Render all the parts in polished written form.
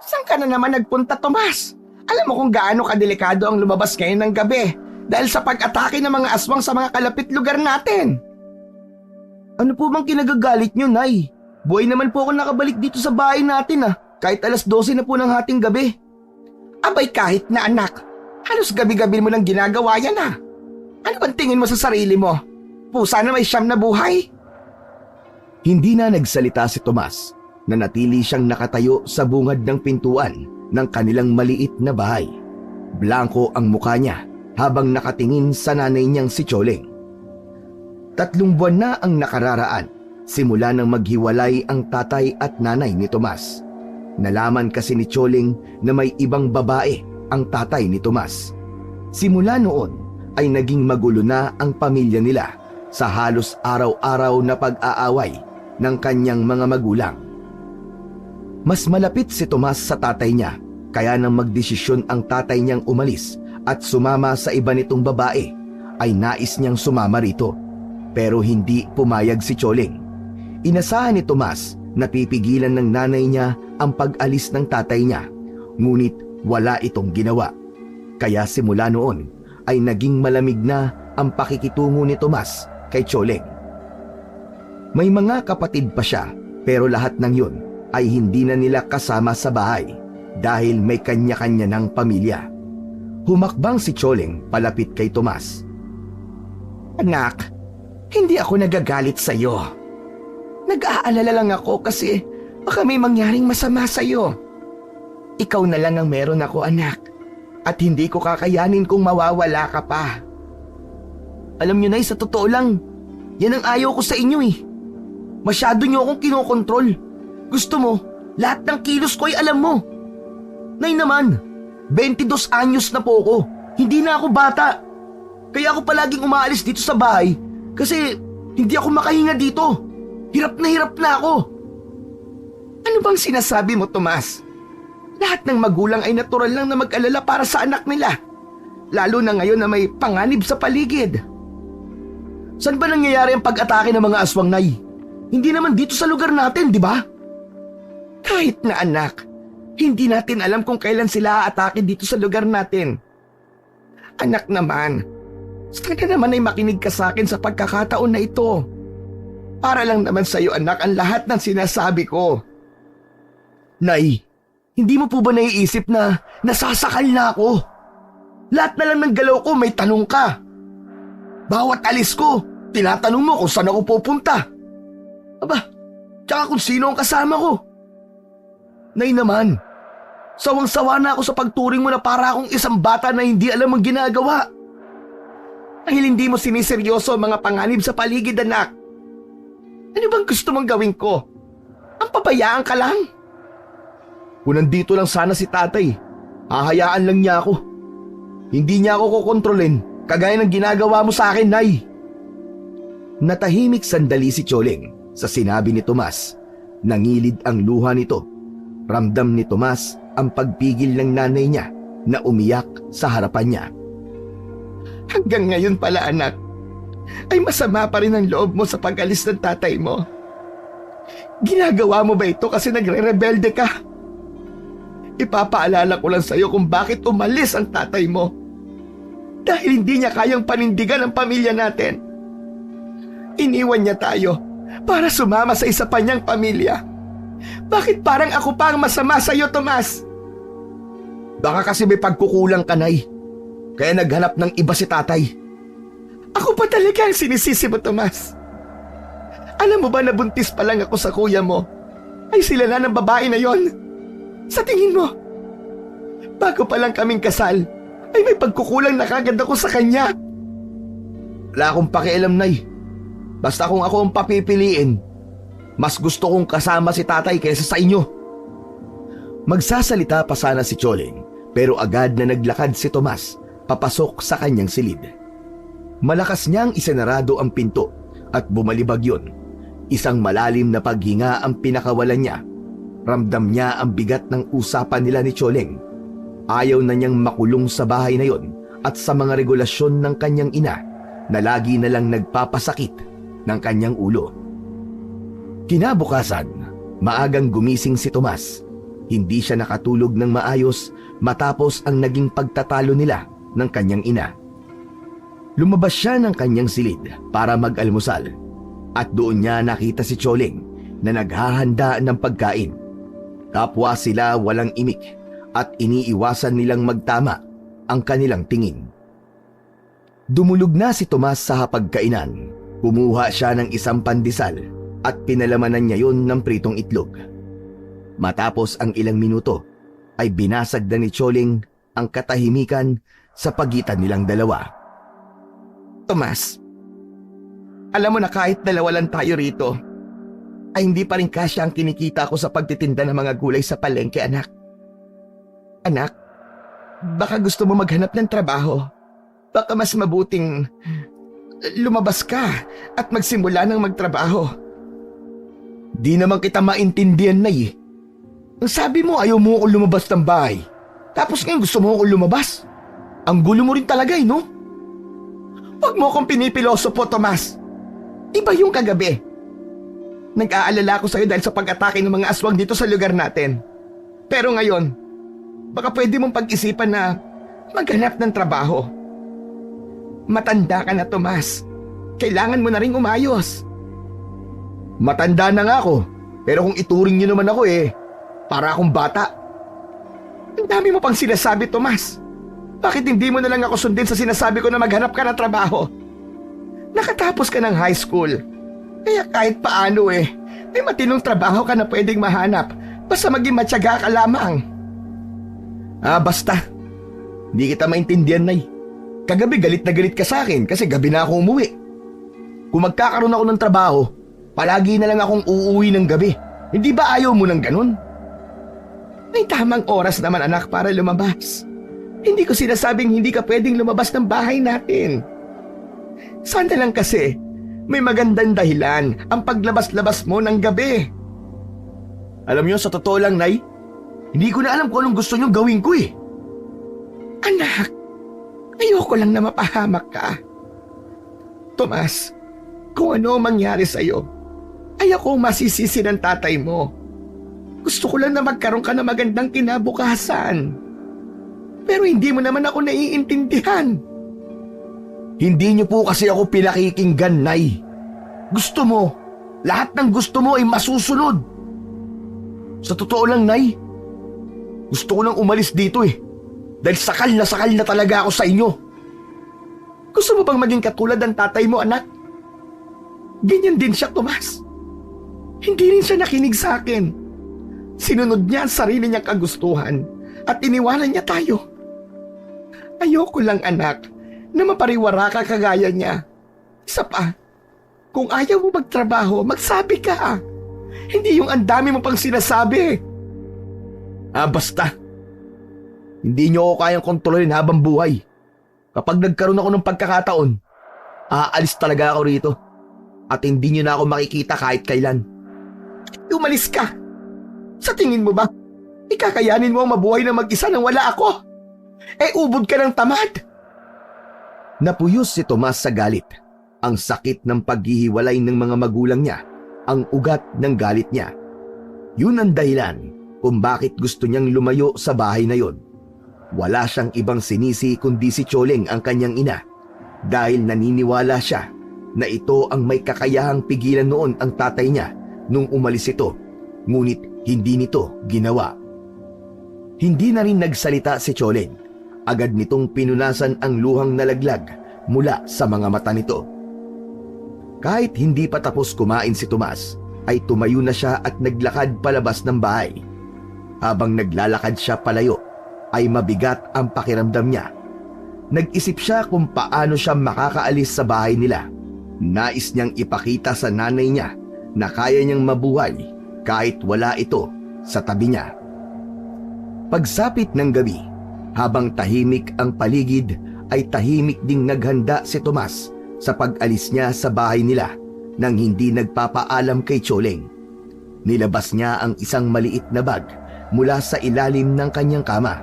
Saan ka na naman nagpunta, Tomas? Alam mo kung gaano kadelikado ang lumabas ngayon ng gabi dahil sa pag-atake ng mga aswang sa mga kalapit lugar natin. Ano po bang kinagagalit nyo, Nay? Buhay naman po ako nakabalik dito sa bahay natin kahit alas 12 na po ng hating gabi. Abay kahit na anak, halos gabi-gabi mo lang ginagawa yan Ano bang tingin mo sa sarili mo? Pusa na may siyam na buhay? Hindi na nagsalita si Tomas. Nanatili siyang nakatayo sa bungad ng pintuan ng kanilang maliit na bahay. Blanko ang mukha niya habang nakatingin sa nanay niyang si Tsyoleng. 3 buwan na ang nakararaan simula nang maghiwalay ang tatay at nanay ni Tomas. Nalaman kasi ni Tsyoleng na may ibang babae ang tatay ni Tomas. Simula noon ay naging magulo na ang pamilya nila sa halos araw-araw na pag-aaway ng kanyang mga magulang. Mas malapit si Tomas sa tatay niya, kaya nang magdesisyon ang tatay niyang umalis at sumama sa iba nitong babae, ay nais niyang sumama rito. Pero hindi pumayag si Tsyoleng. Inasahan ni Tomas na pipigilan ng nanay niya ang pag-alis ng tatay niya, ngunit wala itong ginawa. Kaya simula noon ay naging malamig na ang pakikitungo ni Tomas kay Tsyoleng. May mga kapatid pa siya, pero lahat ng yun ay hindi na nila kasama sa bahay dahil may kanya-kanya ng pamilya. Humakbang si Tsyoleng palapit kay Tomas. Anak, hindi ako nagagalit sa'yo. Nag-aalala lang ako kasi baka may mangyaring masama sa'yo. Ikaw na lang ang meron ako, anak. At hindi ko kakayanin kung mawawala ka pa. Alam niyo, Nay, sa totoo lang, yan ang ayaw ko sa inyo Masyado niyo akong kinokontrol. Gusto mo, lahat ng kilos ko ay alam mo. Nay naman, 22 anyos na po ako. Hindi na ako bata. Kaya ako palaging umaalis dito sa bahay kasi hindi ako makahinga dito. Hirap na ako. Ano bang sinasabi mo, Tomas? Lahat ng magulang ay natural lang na mag-alala para sa anak nila. Lalo na ngayon na may panganib sa paligid. Saan ba nangyayari ang pag-atake ng mga aswang, Nay? Hindi naman dito sa lugar natin, di ba? Kahit na anak, hindi natin alam kung kailan sila aatake dito sa lugar natin. Anak naman, sana naman ay makinig ka sa akin sa pagkakataon na ito. Para lang naman sa iyo, anak, ang lahat ng sinasabi ko. Nay, hindi mo po ba naiisip na nasasakal na ako? Lahat na lang ng galaw ko may tanong ka. Bawat alis ko, tinatanong mo kung saan ako pupunta. Aba, tsaka kung sino ang kasama ko. Nay naman, sawang-sawa na ako sa pagturing mo na para akong isang bata na hindi alam ang ginagawa. Dahil hindi mo siniseryoso ang mga panganib sa paligid, anak. Ano bang gusto mong gawin ko? Ang pabayaan ka lang? Kung nandito lang sana si tatay, hahayaan lang niya ako. Hindi niya ako kukontrolin, kagaya ng ginagawa mo sa akin, Nay. Natahimik sandali si Tsyoleng sa sinabi ni Tomas. Nangilid ang luha nito. Ramdam ni Tomas ang pagpigil ng nanay niya na umiyak sa harapan niya. Hanggang ngayon pala, anak, ay masama pa rin ang loob mo sa pag-alis ng tatay mo. Ginagawa mo ba ito kasi nagre-rebelde ka? Ipapaalala ko lang sa'yo kung bakit umalis ang tatay mo. Dahil hindi niya kayang panindigan ang pamilya natin. Iniwan niya tayo para sumama sa isa pa niyang pamilya. Bakit parang ako pa ang masama sa'yo, Tomas? Baka kasi may pagkukulang ka, Nay. Kaya naghanap ng iba si tatay. Ako pa talaga ang sinisisi mo, Tomas. Alam mo ba na buntis pa lang ako sa kuya mo? Ay sila na ng babae na yon. Sa tingin mo, bago pa lang kaming kasal, ay may pagkukulang na kagad ako sa kanya. Wala akong pakialam, Nay. Basta kung ako ang papipiliin, mas gusto kong kasama si tatay kaysa sa inyo. Magsasalita pa sana si Tsyoleng, pero agad na naglakad si Tomas papasok sa kanyang silid. Malakas niyang isinarado ang pinto at bumalibag yun. Isang malalim na paghinga ang pinakawalan niya. Ramdam niya ang bigat ng usapan nila ni Tsyoleng. Ayaw na niyang makulong sa bahay na yon at sa mga regulasyon ng kanyang ina na lagi na lang nagpapasakit ng kanyang ulo. Kinabukasan, maagang gumising si Tomas. Hindi siya nakatulog ng maayos matapos ang naging pagtatalo nila ng kanyang ina. Lumabas siya ng kanyang silid para mag-almusal at doon niya nakita si Choling na naghahanda ng pagkain. Kapwa sila walang imik at iniiwasan nilang magtama ang kanilang tingin. Dumulog na si Tomas sa hapagkainan. Kumuha siya ng isang pandesal at pinalamanan niya yon ng pritong itlog. Matapos ang ilang minuto ay binasag na ni Choling ang katahimikan sa pagitan nilang dalawa. Tomas, alam mo na kahit dalawa lang tayo rito, ay hindi pa rin kasya ang kinikita ko sa pagtitinda ng mga gulay sa palengke, anak. Anak, baka gusto mo maghanap ng trabaho. Baka mas mabuting lumabas ka at magsimula ng magtrabaho. Di naman kita maintindihan, Nay. Ang sabi mo ayaw mo akong lumabas ng bahay. Tapos ngayon gusto mo akong lumabas. Ang gulo mo rin talaga no? Huwag mo akong pinipilosopo, Tomas. Iba yung kagabi. Nag-aalala ako sa'yo dahil sa pag-atake ng mga aswang dito sa lugar natin. Pero ngayon, baka pwede mong pag-isipan na maghanap ng trabaho. Matanda ka na, Tomas. Kailangan mo na rin umayos. Matanda na nga ako, pero kung ituring niyo naman ako para akong bata. Ang dami mo pang sinasabi, Tomas. Bakit hindi mo na lang ako sundin sa sinasabi ko na maghanap ka ng trabaho? Nakatapos ka ng high school. Kaya kahit paano may matinong trabaho ka na pwedeng mahanap. Basta maging matyaga ka lamang. Basta. Hindi kita maintindihan, Nay. Kagabi galit na galit ka sa akin kasi gabi na ako umuwi. Kung magkakaroon ako ng trabaho, palagi na lang akong uuwi ng gabi. Hindi ba ayaw mo ng ganun? May tamang oras naman, anak, para lumabas. Hindi ko sinasabing hindi ka pwedeng lumabas ng bahay natin. Sana lang kasi may magandang dahilan ang paglabas-labas mo ng gabi. Alam niyo, sa totoo lang, Nay, hindi ko na alam kung anong gusto niyong gawin ko Anak, ayoko lang na mapahamak ka. Tomas, kung ano ang mangyari sa'yo, ay ako masisisi ng tatay mo. Gusto ko lang na magkaroon ka ng magandang kinabukasan. Pero hindi mo naman ako naiintindihan. Hindi niyo po kasi ako pinakikinggan, Nay. Gusto mo, lahat ng gusto mo ay masusunod. Sa totoo lang, Nay, gusto ko lang umalis dito dahil sakal na talaga ako sa inyo. Gusto mo bang maging katulad ng tatay mo, anak? Ganyan din siya, Tomas. Hindi rin siya nakinig sa akin. Sinunod niya ang sarili niyang kagustuhan at iniwanan niya tayo. Ayoko lang, anak, na mapariwara ka kagaya niya. Isa pa, kung ayaw mo magtrabaho, magsabi ka. Hindi yung ang dami mo pang sinasabi. Basta. Hindi niyo ako kayang kontrolin habang buhay. Kapag nagkaroon ako ng pagkakataon, aalis talaga ako rito. At hindi niyo na ako makikita kahit kailan. Umalis ka. Sa tingin mo ba, ikakayanin mo ang mabuhay na mag-isa nang wala ako? Ubod ka ng tamad. Napuyos si Tomas sa galit. Ang sakit ng paghihiwalay ng mga magulang niya, ang ugat ng galit niya. Yun ang dahilan kung bakit gusto niyang lumayo sa bahay na yon. Wala siyang ibang sinisi kundi si Choling ang kanyang ina dahil naniniwala siya na ito ang may kakayahang pigilan noon ang tatay niya nung umalis ito, ngunit hindi nito ginawa. Hindi na rin nagsalita si Choling. Agad nitong pinunasan ang luhang nalaglag mula sa mga mata nito. Kahit hindi pa tapos kumain si Tomas, ay tumayo na siya at naglakad palabas ng bahay. Habang naglalakad siya palayo, ay mabigat ang pakiramdam niya. Nag-isip siya kung paano siya makakaalis sa bahay nila. Nais niyang ipakita sa nanay niya na kaya niyang mabuhay kahit wala ito sa tabi niya. Pagsapit ng gabi, habang tahimik ang paligid, ay tahimik ding naghanda si Tomas sa pag-alis niya sa bahay nila nang hindi nagpapaalam kay Choling. Nilabas niya ang isang maliit na bag mula sa ilalim ng kanyang kama.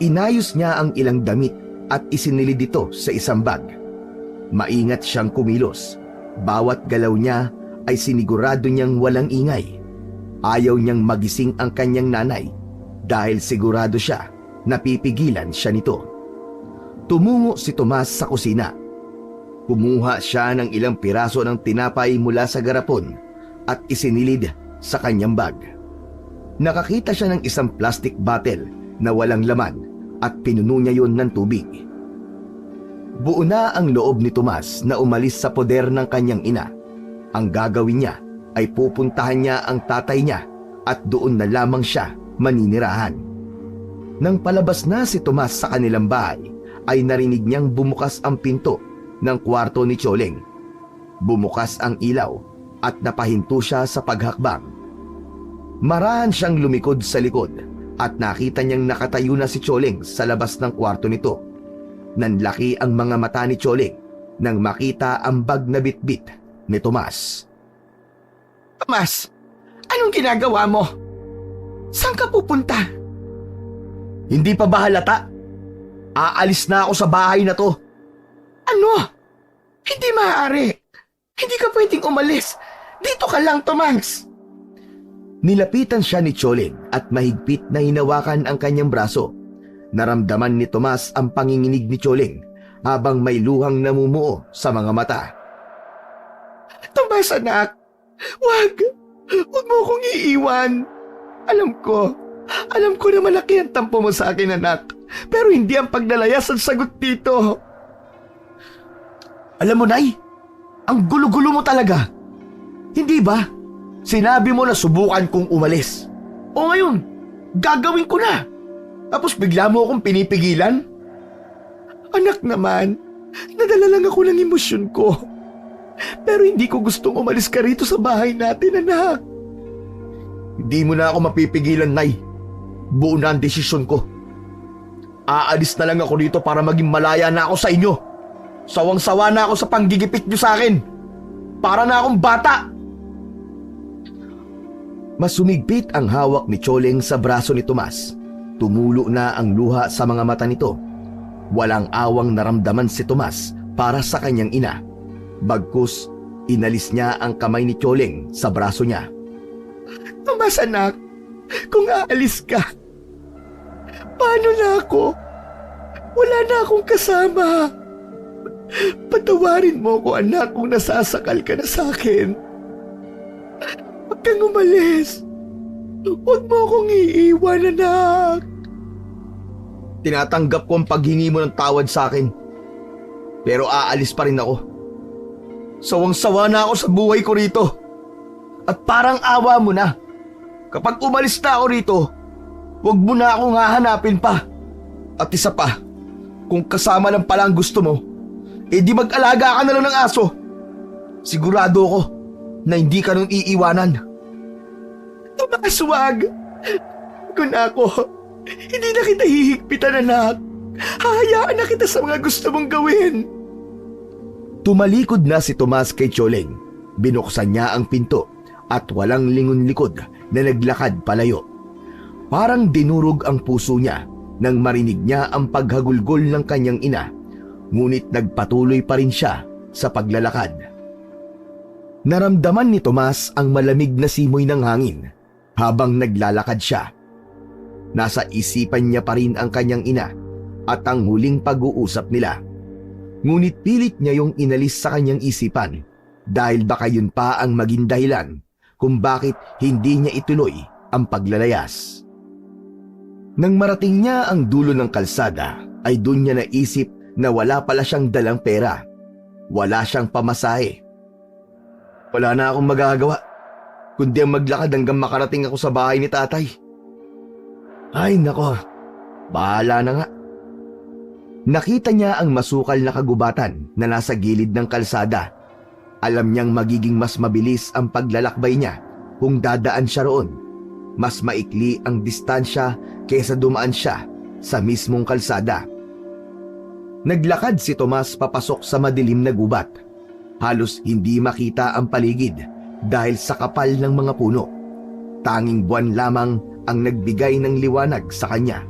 Inayos niya ang ilang damit at isinilid ito sa isang bag. Maingat siyang kumilos. Bawat galaw niya ay sinigurado niyang walang ingay. Ayaw niyang magising ang kanyang nanay dahil sigurado siya na pipigilan siya nito. Tumungo si Tomas sa kusina. Kumuha siya ng ilang piraso ng tinapay mula sa garapon at isinilid sa kanyang bag. Nakakita siya ng isang plastic bottle na walang laman at pinuno niya yun ng tubig. Buo na ang loob ni Tomas na umalis sa poder ng kanyang ina. Ang gagawin niya ay pupuntahan niya ang tatay niya at doon na lamang siya maninirahan. Nang palabas na si Tomas sa kanilang bahay, ay narinig niyang bumukas ang pinto ng kwarto ni Tiyoleng. Bumukas ang ilaw at napahinto siya sa paghakbang. Marahan siyang lumikod sa likod at nakita niyang nakatayo na si Tiyoleng sa labas ng kwarto nito. Nanlaki ang mga mata ni Tiyoleng nang makita ang bag na bitbit ni Tomas. Tomas, anong ginagawa mo? Saan ka pupunta? Hindi pa ba halata? Aalis na ako sa bahay na to. Ano? Hindi maaari. Hindi ka pwedeng umalis. Dito ka lang, Tomas. Nilapitan siya ni Tiyoleng at mahigpit na hinawakan ang kanyang braso. Naramdaman ni Tomas ang panginginig ni Tiyoleng habang may luhang namumuo sa mga mata. Tomas, anak. Wag mo akong iiwan. Alam ko na malaki ang tampo mo sa akin, anak. Pero hindi ang paglalayas ang sagot dito. Alam mo, Nay, ang gulo-gulo mo talaga. Hindi ba? Sinabi mo na subukan kong umalis. O ngayon, gagawin ko na. Tapos bigla mo akong pinipigilan? Anak naman, nadala lang ako ng emosyon ko. Pero hindi ko gustong umalis ka rito sa bahay natin, anak. Hindi mo na ako mapipigilan, Nay. Buo na ang desisyon ko. Aalis na lang ako dito para maging malaya na ako sa inyo. Sawang-sawa na ako sa panggigipit niyo sa akin. Para na akong bata. Mas sumigpit ang hawak ni Tiyoleng sa braso ni Tomas. Tumulo na ang luha sa mga mata nito. Walang awang naramdaman si Tomas para sa kanyang ina. Bagkus, inalis niya ang kamay ni Tiyoleng sa braso niya. Tomas, anak, kung aalis ka, paano na ako? Wala na akong kasama. Patawarin mo ko, anak, kung nasasakal ka na sa akin. Huwag kang umalis. Huwag mo akong iiwan, anak. Tinatanggap ko ang paghingi mo ng tawad sa akin. Pero aalis pa rin ako. Sawang-sawa na ako sa buhay ko rito. At parang awa mo na. Kapag umalis na ako rito, huwag mo na akong hahanapin pa. At isa pa, kung kasama lang pala ang gusto mo, di mag-alaga ka na lang ng aso. Sigurado ko na hindi ka nung iiwanan. Tomas, wag. Kung ako, hindi na kita hihigpitan, anak. Hahayaan na kita sa mga gusto mong gawin. Tumalikod na si Tomas kay Tiyoleng. Binuksan niya ang pinto at walang lingon-likod na naglakad palayo. Parang dinurog ang puso niya nang marinig niya ang paghagulgol ng kanyang ina. Ngunit nagpatuloy pa rin siya sa paglalakad. Naramdaman ni Tomas ang malamig na simoy ng hangin habang naglalakad siya. Nasa isipan niya pa rin ang kanyang ina at ang huling pag-uusap nila. Ngunit pilit niya yung inalis sa kanyang isipan dahil baka yun pa ang maging dahilan kung bakit hindi niya ituloy ang paglalayas. Nang marating niya ang dulo ng kalsada ay doon niya naisip na wala pala siyang dalang pera. Wala siyang pamasahe. Wala na akong magagawa kundi ang maglakad hanggang makarating ako sa bahay ni tatay. Ay nako, bahala na nga. Nakita niya ang masukal na kagubatan na nasa gilid ng kalsada. Alam niyang magiging mas mabilis ang paglalakbay niya kung dadaan siya roon. Mas maikli ang distansya kaysa dumaan siya sa mismong kalsada. Naglakad si Tomas papasok sa madilim na gubat. Halos hindi makita ang paligid dahil sa kapal ng mga puno. Tanging buwan lamang ang nagbigay ng liwanag sa kanya.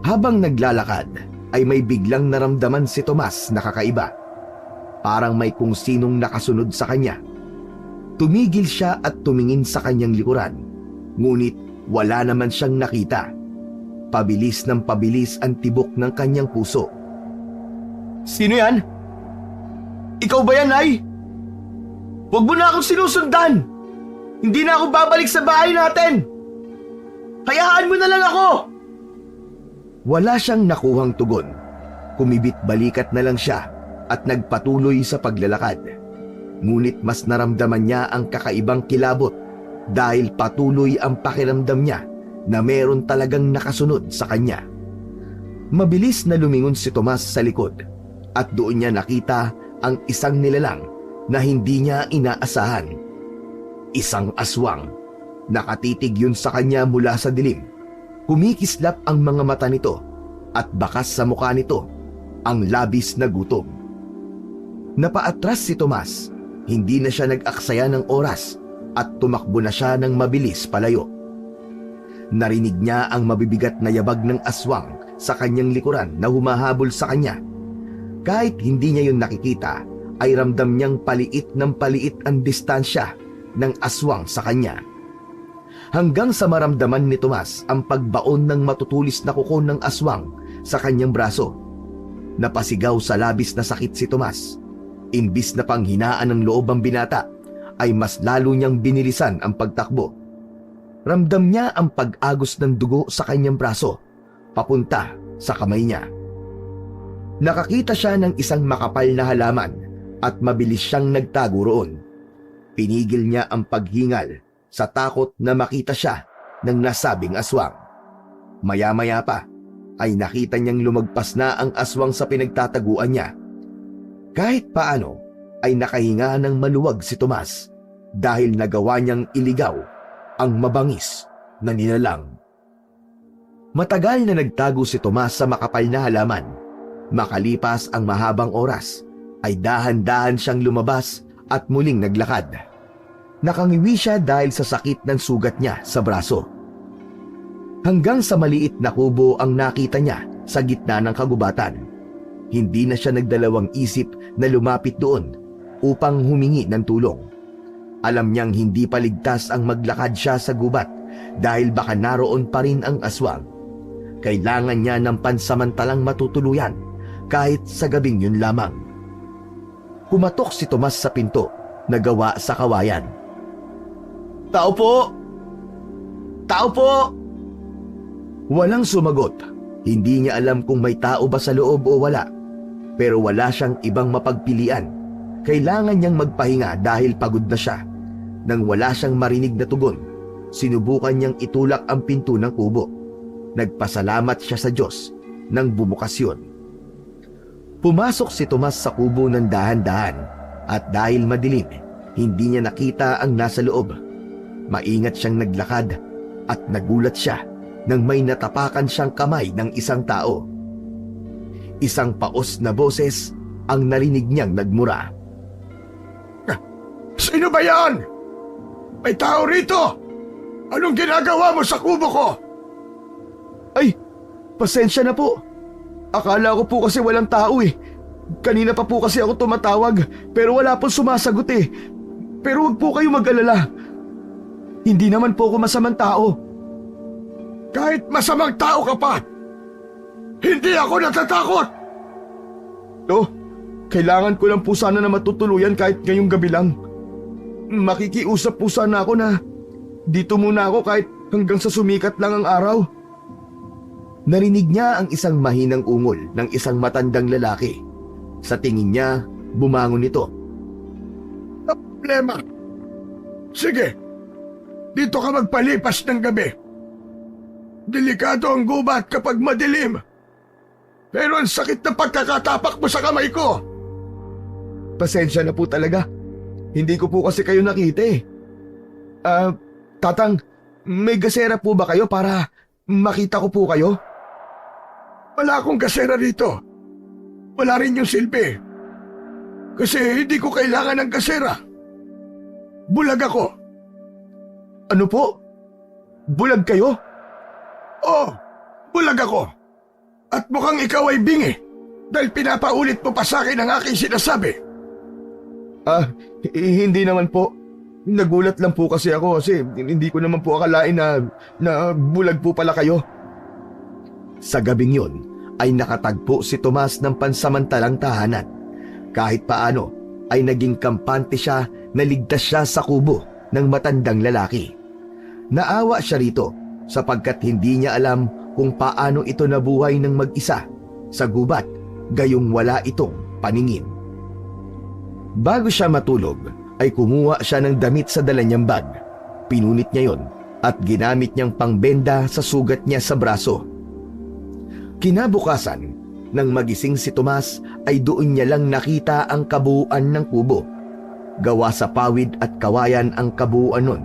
Habang naglalakad ay may biglang naramdaman si Tomas na kakaiba. Parang may kung sinong nakasunod sa kanya. Tumigil siya at tumingin sa kanyang likuran, ngunit wala naman siyang nakita. Pabilis ng pabilis ang tibok ng kanyang puso. Sino yan? Ikaw ba yan, Nay? Huwag mo na akong sinusundan! Hindi na ako babalik sa bahay natin! Hayaan mo na lang ako! Wala siyang nakuhang tugon. Kumibit-balikat na lang siya at nagpatuloy sa paglalakad. Ngunit mas naramdaman niya ang kakaibang kilabot dahil patuloy ang pakiramdam niya na meron talagang nakasunod sa kanya. Mabilis na lumingon si Tomas sa likod at doon niya nakita ang isang nilalang na hindi niya inaasahan. Isang aswang. Nakatitig yun sa kanya mula sa dilim. Kumikislap ang mga mata nito at bakas sa mukha nito ang labis na gutom. Napaatras si Tomas. Hindi na siya nag-aksaya ng oras at tumakbo na siya ng mabilis palayo. Narinig niya ang mabibigat na yabag ng aswang sa kanyang likuran na humahabol sa kanya. Kahit hindi niya yun nakikita, ay ramdam niyang paliit ng paliit ang distansya ng aswang sa kanya. Hanggang sa maramdaman ni Tomas ang pagbaon ng matutulis na kuko ng aswang sa kanyang braso. Napasigaw sa labis na sakit si Tomas. Imbis na panghinaan ng loob ang binata, ay mas lalo niyang binilisan ang pagtakbo. Ramdam niya ang pag-agos ng dugo sa kanyang braso, papunta sa kamay niya. Nakakita siya ng isang makapal na halaman at mabilis siyang nagtago roon. Pinigil niya ang paghingal sa takot na makita siya ng nasabing aswang. Maya-maya pa ay nakita niyang lumagpas na ang aswang sa pinagtataguan niya. Kahit paano ay nakahinga ng maluwag si Tomas dahil nagawa niyang iligaw ang mabangis na nilalang. Matagal na nagtago si Tomas sa makapal na halaman. Makalipas ang mahabang oras, ay dahan-dahan siyang lumabas at muling naglakad. Nakangiwi siya dahil sa sakit ng sugat niya sa braso. Hanggang sa maliit na kubo ang nakita niya sa gitna ng kagubatan. Hindi na siya nagdalawang isip na lumapit doon upang humingi ng tulong. Alam niyang hindi paligtas ang maglakad siya sa gubat dahil baka naroon pa rin ang aswang. Kailangan niya ng pansamantalang matutuluyan kahit sa gabing yun lamang. Kumatok si Tomas sa pinto na gawa sa kawayan. Tao po! Tao po! Walang sumagot. Hindi niya alam kung may tao ba sa loob o wala. Pero wala siyang ibang mapagpilian. Kailangan niyang magpahinga dahil pagod na siya. Nang wala siyang marinig na tugon, sinubukan niyang itulak ang pinto ng kubo. Nagpasalamat siya sa Diyos nang bumukas yun. Pumasok si Tomas sa kubo ng dahan-dahan at dahil madilim, hindi niya nakita ang nasa loob. Maingat siyang naglakad at nagulat siya nang may natapakan siyang kamay ng isang tao. Isang paos na boses ang narinig niyang nagmura. Sino ba yan? May tao rito! Anong ginagawa mo sa kubo ko? Ay, pasensya na po. Akala ko po kasi walang tao eh. Kanina pa po kasi ako tumatawag pero wala pong sumasagot eh. Pero huwag po kayo mag-alala. Hindi naman po ako masamang tao. Kahit masamang tao ka pa, hindi ako natatakot! Oh, kailangan ko lang po sana na matutuluyan kahit ngayong gabi lang. Makikiusap po sana ako na dito muna ako kahit hanggang sa sumikat lang ang araw. Narinig niya ang isang mahinang ungol ng isang matandang lalaki. Sa tingin niya, bumangon ito. Problema. Sige, dito ka magpalipas ng gabi. Delikado ang gubat kapag madilim. Pero ang sakit na pagkakatapak mo sa kamay ko. Pasensya na po talaga. Hindi ko po kasi kayo nakita eh. Tatang, may gasera po ba kayo para makita ko po kayo? Wala akong gasera rito. Wala rin yung silbi. Kasi hindi ko kailangan ng gasera. Bulag ako. Ano po? Bulag kayo? Oo, bulag ako. At mukhang ikaw ay bingi dahil pinapaulit mo pa sa akin ang aking sinasabi. Hindi naman po. Nagulat lang po kasi ako kasi hindi ko naman po akalain na bulag po pala kayo. Sa gabing yun ay nakatagpo si Tomas ng pansamantalang tahanan. Kahit paano ay naging kampante siya na ligtas siya sa kubo ng matandang lalaki. Naawa siya rito sapagkat hindi niya alam kung paano ito nabuhay ng mag-isa sa gubat gayong wala itong paningin. Bago siya matulog ay kumuha siya ng damit sa dala niyang bag. Pinunit niya yon at ginamit niyang pangbenda sa sugat niya sa braso. Kinabukasan, nang magising si Tomas ay doon niya lang nakita ang kabuuan ng kubo. Gawa sa pawid at kawayan ang kabuuan nun.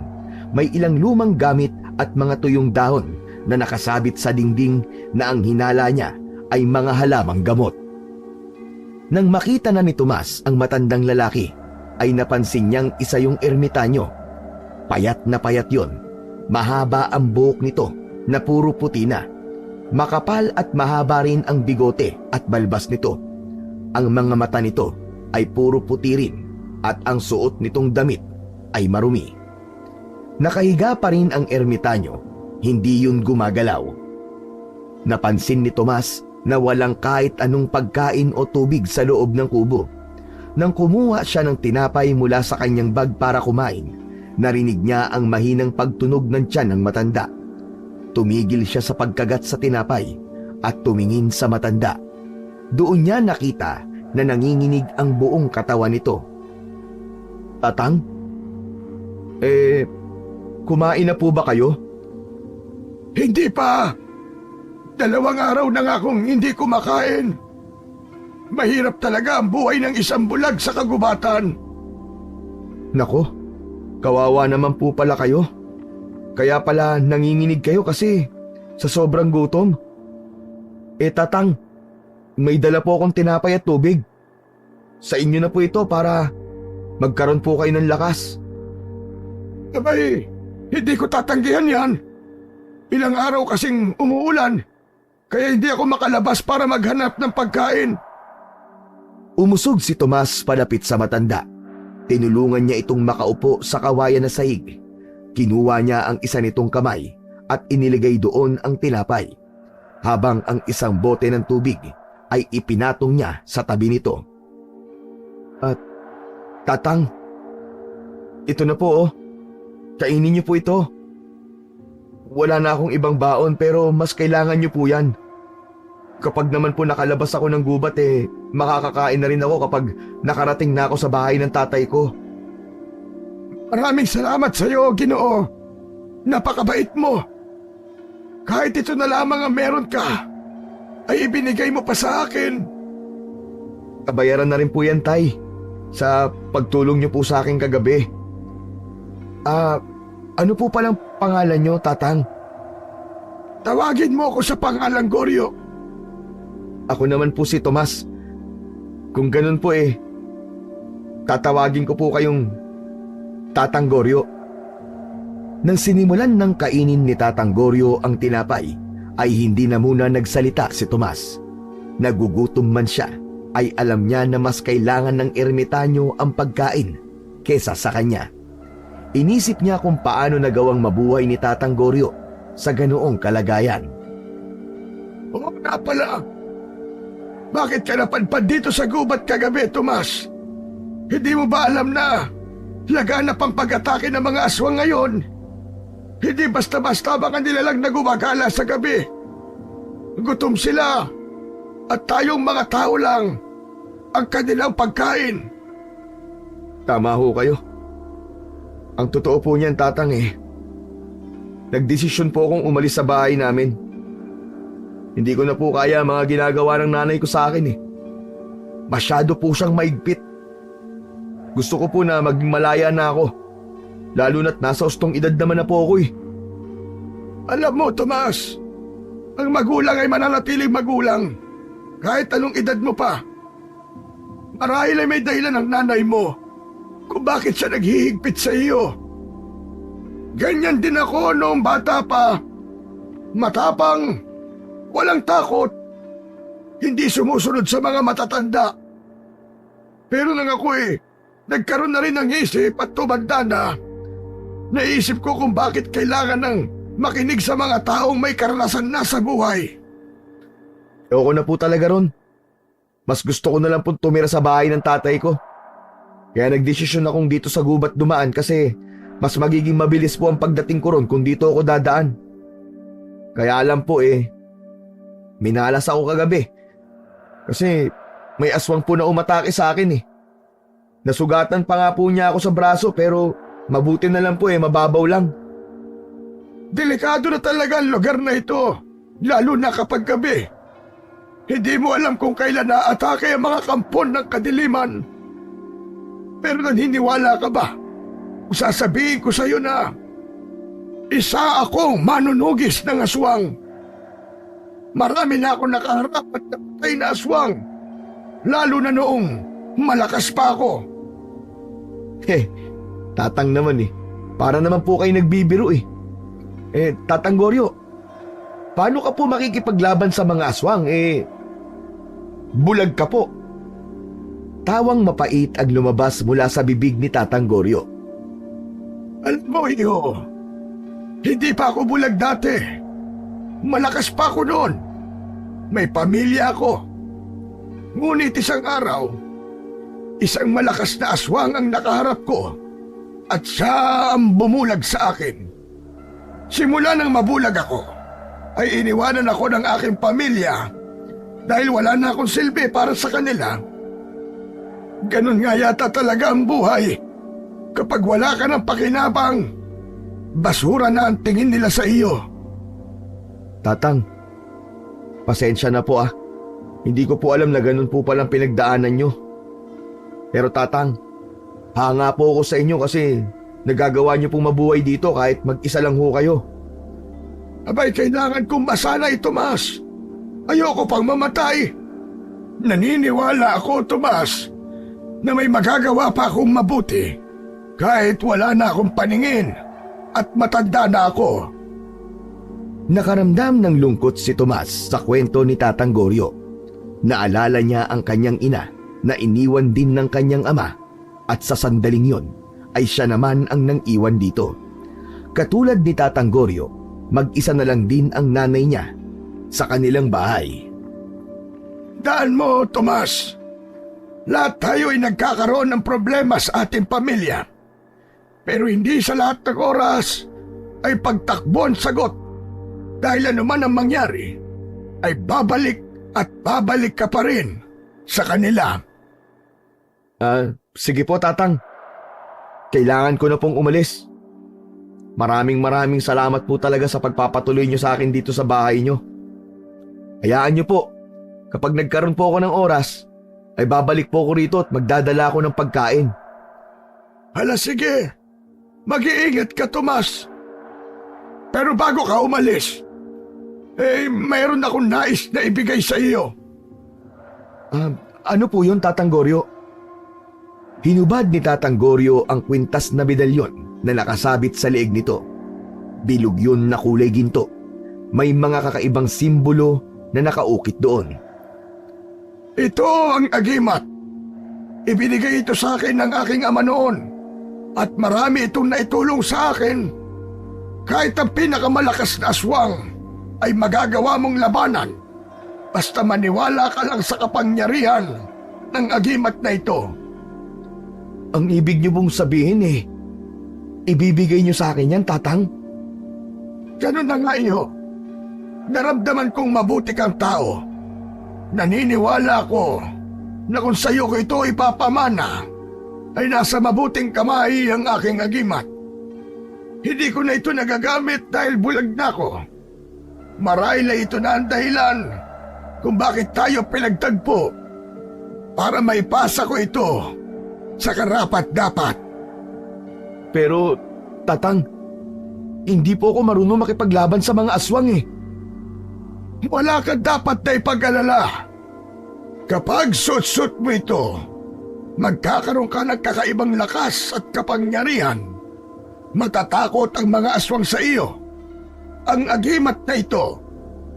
May ilang lumang gamit at mga tuyong dahon na nakasabit sa dingding na ang hinala niya ay mga halamang gamot. Nang makita na ni Tomas ang matandang lalaki, ay napansin niyang isa yung ermitanyo. Payat na payat yon. Mahaba ang buhok nito na puro puti na. Makapal at mahaba rin ang bigote at balbas nito. Ang mga mata nito ay puro puti rin at ang suot nitong damit ay marumi. Nakahiga pa rin ang ermitanyo, hindi yun gumagalaw. Napansin ni Tomas na walang kahit anong pagkain o tubig sa loob ng kubo. Nang kumuha siya ng tinapay mula sa kanyang bag para kumain, narinig niya ang mahinang pagtunog ng tiyan ng matanda. Tumigil siya sa pagkagat sa tinapay at tumingin sa matanda. Doon niya nakita na nanginginig ang buong katawan nito. "Tatang? Kumain na po ba kayo?" Hindi pa. 2 araw na nga akong hindi kumakain. Mahirap talaga ang buhay ng isang bulag sa kagubatan. Nako, kawawa naman po pala kayo. Kaya pala nanginginig kayo kasi sa sobrang gutom. Tatang, may dala po akong tinapay at tubig. Sa inyo na po ito para magkaroon po kayo ng lakas. Abay, hindi ko tatanggihan yan. Ilang araw kasing umuulan, kaya hindi ako makalabas para maghanap ng pagkain. Umusog si Tomas palapit sa matanda. Tinulungan niya itong makaupo sa kawayan na sahig. Kinuha niya ang isa nitong kamay at iniligay doon ang tinapay, habang ang isang bote ng tubig ay ipinatong niya sa tabi nito. "At, tatang, ito na po oh. Kainin niyo po ito. Wala na akong ibang baon pero mas kailangan niyo po yan. Kapag naman po nakalabas ako ng gubat makakakain na rin ako kapag nakarating na ako sa bahay ng tatay ko." Maraming salamat sa iyo, Ginoo. Napakabait mo. Kahit ito na lamang ang meron ka, ay ibinigay mo pa sa akin. Kabayaran na rin po yan, Tay, sa pagtulong niyo po sa akin kagabi. Ano po palang pangalan niyo, Tatang? Tawagin mo ako sa pangalang Goryo. Ako naman po si Tomas. Kung ganun po tatawagin ko po kayong Tatang Goryo. Nang sinimulan ng kainin ni Tatang Goryo ang tinapay, ay hindi na muna nagsalita si Tomas. Nagugutom man siya, ay alam niya na mas kailangan ng ermitanyo ang pagkain kesa sa kanya. Inisip niya kung paano nagawang mabuhay ni Tatang Goryo sa ganoong kalagayan. Oo nga pala. Bakit ka napadpad dito sa gubat kagabi, Tomas? Hindi mo ba alam na laganap ang pag-atake ng mga aswang ngayon? Hindi basta-basta baka nilalang na gumagala sa gabi. Gutom sila at tayong mga tao lang ang kanilang pagkain. Tama ho kayo. Ang totoo po niyan, Tatang nagdesisyon po akong umalis sa bahay namin. Hindi ko na po kaya ang mga ginagawa ng nanay ko sa akin Masyado po siyang maigpit. Gusto ko po na maging malaya na ako. Lalo na't nasa ustong edad naman na po ako Alam mo, Tomas, ang magulang ay mananatiling magulang kahit anong edad mo pa. Marahil ay may dahilan ng nanay mo kung bakit siya naghihigpit sa iyo. Ganyan din ako noong bata pa. Matapang, walang takot, hindi sumusunod sa mga matatanda. Pero nang ako nagkaroon na rin ng isip at tumanda na, Naisip ko kung bakit kailangan ng makinig sa mga taong may karanasan na sa buhay. Ayoko na po talaga ron. Mas gusto ko na lang pong tumira sa bahay ng tatay ko. Kaya nagdesisyon akong dito sa gubat dumaan kasi mas magiging mabilis po ang pagdating ko ron kung dito ako dadaan. Kaya alam po minalas ako kagabi. Kasi may aswang po na umatake sa akin. Nasugatan pa nga po niya ako sa braso pero mabuti na lang po mababaw lang. Delikado na talaga ang lugar na ito, lalo na kapag gabi. Hindi mo alam kung kailan naatake ang mga kampon ng kadiliman. Pero naniniwala ka ba? Sasabihin ko sa iyo na isa akong manunugis ng aswang. Marami na ako nakaharap at napatay na aswang, lalo na noong malakas pa ako. Tatang naman Para naman po kayo nagbibiro Tatang Goryo, paano ka po makikipaglaban sa mga aswang bulag ka po. Tawang mapait ang lumabas mula sa bibig ni Tatang Goryo. Alam mo, iyo, hindi pa ako bulag dati. Malakas pa ako noon. May pamilya ako. Ngunit isang araw, isang malakas na aswang ang nakaharap ko at siya ang bumulag sa akin. Simula nang mabulag ako, ay iniwanan ako ng aking pamilya dahil wala na akong silbi para sa kanila. Ganun nga yata talaga ang buhay. Kapag wala ka ng pakinabang, basura na ang tingin nila sa iyo. Tatang, pasensya na po Hindi ko po alam na ganun po palang pinagdaanan nyo. Pero tatang, hanga po ako sa inyo kasi nagagawa nyo pong mabuhay dito kahit mag-isa lang ho kayo. Abay, kailangan kong masanay, Tomas. Ayoko pang mamatay. Naniniwala ako, Tomas, na may magagawa pa akong mabuti kahit wala na akong paningin at matanda na ako. Nakaramdam ng lungkot si Tomas sa kwento ni Tatang Goryo. Naalala niya ang kanyang ina na iniwan din ng kanyang ama at sa sandaling yon ay siya naman ang nang-iwan dito. Katulad ni Tatang Goryo, mag-isa na lang din ang nanay niya sa kanilang bahay. Daan mo, Tomas. Lahat tayo ay nagkakaroon ng problema sa ating pamilya. Pero hindi sa lahat ng oras ay pagtakbo ang sagot. Dahil anuman ang mangyari, ay babalik at babalik ka pa rin sa kanila. Sige po, Tatang. Kailangan ko na pong umalis. Maraming salamat po talaga sa pagpapatuloy nyo sa akin dito sa bahay nyo. Hayaan nyo po, kapag nagkaroon po ako ng oras, ay babalik po ako rito at magdadala ako ng pagkain. Hala, sige. Mag-iingat ka, Tomas. Pero bago ka umalis, mayroon akong nais na ibigay sa iyo. Ano po yun, Tatang Goryo? Hinubad ni Tatang Goryo ang kwintas na medalyon na nakasabit sa leeg nito. Bilog yun na kulay ginto. May mga kakaibang simbolo na nakaukit doon. Ito ang agimat. Ibinigay ito sa akin ng aking ama noon. At marami itong naitulong sa akin. Kahit ang pinakamalakas na aswang ay magagawa mong labanan. Basta maniwala ka lang sa kapangyarihan ng agimat na ito. Ang ibig niyo pong sabihin ibibigay niyo sa akin yan, Tatang? Ganun na nga iyo. Naramdaman kong mabuti kang tao. Naniniwala ko na kung sa'yo ko ito ipapamana, ay nasa mabuting kamay ang aking agimat. Hindi ko na ito nagagamit dahil bulag na ako. Marahil ay ito na ang dahilan kung bakit tayo pinagtagpo para maipasa ko ito sa karapat-dapat. Pero, Tatang, hindi po ako marunong makipaglaban sa mga aswang Wala ka dapat na ipag-alala. Kapag suot-suot mo ito, magkakaroon ka ng kakaibang lakas at kapangyarihan. Matatakot ang mga aswang sa iyo. Ang agimat na ito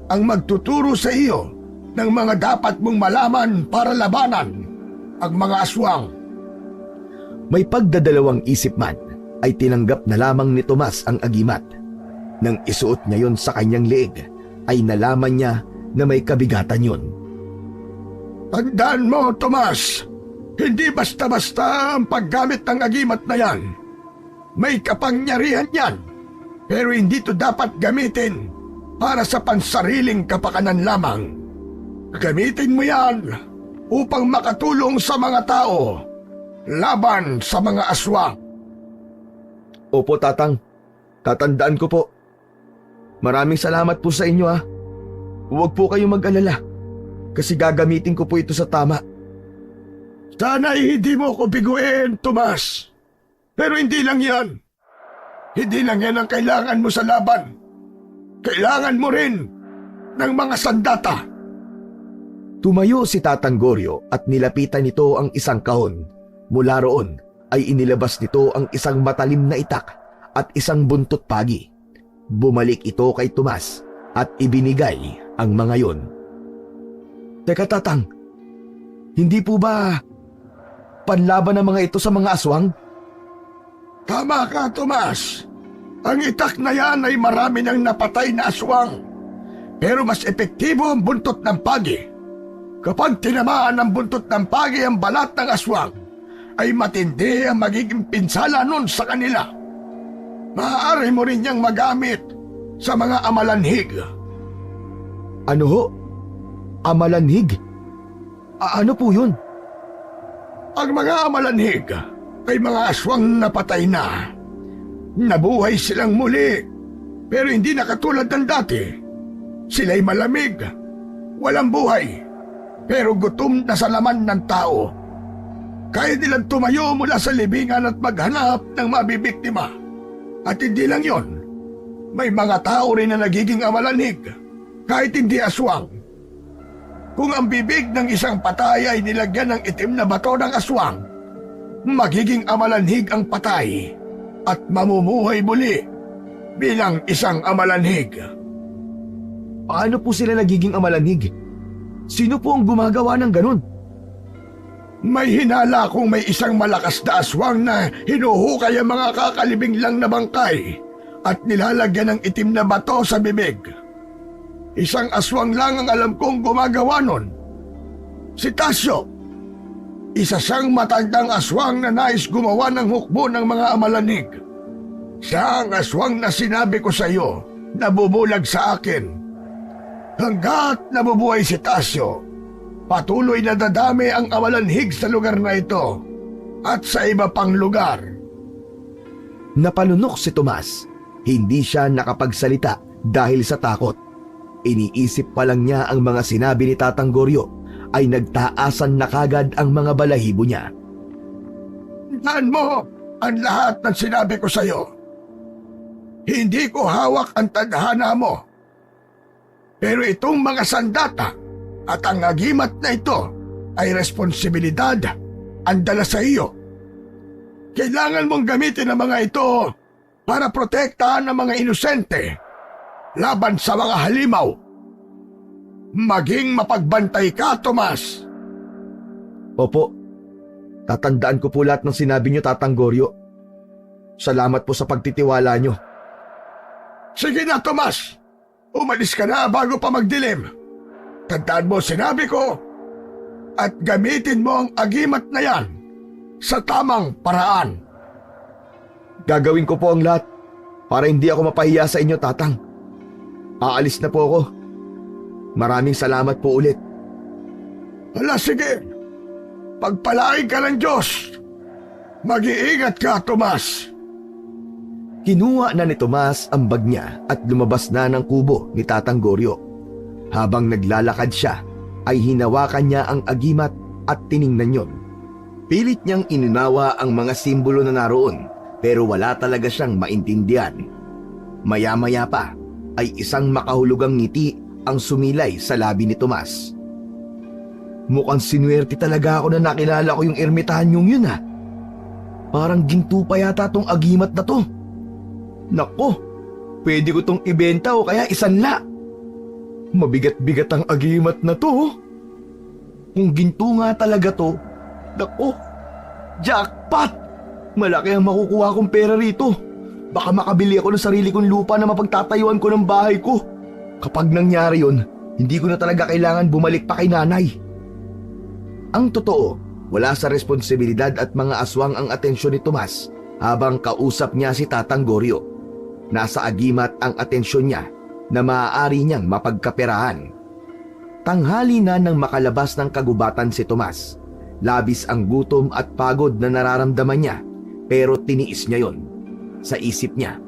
ang magtuturo sa iyo ng mga dapat mong malaman para labanan ang mga aswang. May pagdadalawang isip man ay tinanggap na lamang ni Tomas ang agimat. Nang isuot niya yon sa kanyang leeg, ay nalaman niya na may kabigatan yon. Tandaan mo, Tomas, hindi basta-basta ang paggamit ng agimat na yan. May kapangyarihan yan, pero hindi ito dapat gamitin para sa pansariling kapakanan lamang. Gamitin mo yan upang makatulong sa mga tao laban sa mga aswang. Opo, Tatang. Tatandaan ko po. Maraming salamat po sa inyo, ha. Huwag po kayong mag-alala kasi gagamitin ko po ito sa tama. Sana'y hindi mo ko biguin, Tomas. Pero hindi lang yan. Hindi lang yan ang kailangan mo sa laban. Kailangan mo rin ng mga sandata. Tumayo si Tatang Goryo at nilapitan nito ang isang kahon. Mula roon ay inilabas nito ang isang matalim na itak at isang buntot pagi. Bumalik ito kay Tomas at ibinigay ang mga yon. Teka, Tatang, hindi po ba panlaban ng mga ito sa mga aswang? Tama ka, Tomas. Ang itak na yan ay marami ng napatay na aswang. Pero mas epektibo ang buntot ng pagi. Kapag tinamaan ng buntot ng pagi ang balat ng aswang, ay matindi ang magiging pinsala nun sa kanila. Maaari mo rin niyang magamit sa mga amalanhig. Ano ho? Amalanhig? Ano po yun? Ang mga amalanhig ay mga aswang na patay na. Nabuhay silang muli, pero hindi na katulad ng dati. Sila'y malamig, walang buhay, pero gutom na sa laman ng tao. Kaya nilang tumayo mula sa libingan at maghanap ng mabibiktima. At hindi lang yon, may mga tao rin na nagiging amalanhig, kahit hindi aswang. Kung ang bibig ng isang patay ay nilagyan ng itim na bato ng aswang, magiging amalanhig ang patay at mamumuhay muli bilang isang amalanhig. Paano po sila nagiging amalanhig? Sino po ang gumagawa ng ganun? May hinala kung may isang malakas na aswang na hinuhukay ang mga kakalibing lang na bangkay at nilalagyan ng itim na bato sa bibig. Isang aswang lang ang alam kong gumagawa nun. Si Tasyo. Isa siyang matandang aswang na nais gumawa ng hukbo ng mga amalanhig. Siya ang aswang na sinabi ko sa iyo na bumulag sa akin. Hanggat nabubuhay si Tasyo, patuloy na dadami ang amalanhig sa lugar na ito at sa iba pang lugar. Napalunok si Tomas. Hindi siya nakapagsalita dahil sa takot. Iniisip pa lang niya ang mga sinabi ni Tatang Goryo ay nagtaasan na kagad ang mga balahibo niya. Tandaan mo ang lahat ng sinabi ko sa iyo. Hindi ko hawak ang tadhana mo. Pero itong mga sandata at ang agimat na ito ay responsibilidad ang dala sa iyo. Kailangan mong gamitin ang mga ito para protektahan ang mga inosente laban sa mga halimaw. Maging mapagbantay ka, Tomas. Opo, tatandaan ko po lahat ng sinabi niyo, Tatang Goryo. Salamat po sa pagtitiwala niyo. Sige na, Tomas. Umalis ka na bago pa magdilim. Tandaan mo sinabi ko at gamitin mo ang agimat na yan sa tamang paraan. Gagawin ko po ang lahat para hindi ako mapahiya sa inyo, Tatang. Aalis na po ako. Maraming salamat po ulit. Hala, sige. Pagpalain ka ng Diyos. Mag-iingat ka, Tomas. Kinuha na ni Tomas ang bag niya at lumabas na ng kubo ni Tatang Goryo. Habang naglalakad siya, ay hinawakan niya ang agimat at tiningnan yon. Pilit niyang inunawa ang mga simbolo na naroon, pero wala talaga siyang maintindihan. Maya-maya pa, ay isang makahulugang ngiti ang sumilay sa labi ni Tomas. Mukhang sinuwerte talaga ako na nakilala ko yung ermitanyong yun, ha. Parang ginto pa yata tong agimat na to. Nako, pwede ko tong ibenta o kaya isanla. Mabigat-bigat ang agimat na to. Kung ginto nga talaga to, nako, jackpot! Malaki ang makukuha kong pera rito. Baka makabili ako ng sarili kong lupa na mapagtatayuan ko ng bahay ko. Kapag nangyari yun, hindi ko na talaga kailangan bumalik pa kay nanay. Ang totoo, wala sa responsibilidad at mga aswang ang atensyon ni Tomas habang kausap niya si Tatang Goryo. Nasa agimat ang atensyon niya na maaari niyang mapagkaperahan. Tanghali na nang makalabas ng kagubatan si Tomas. Labis ang gutom at pagod na nararamdaman niya, pero tiniis niya yon. Sa isip niya,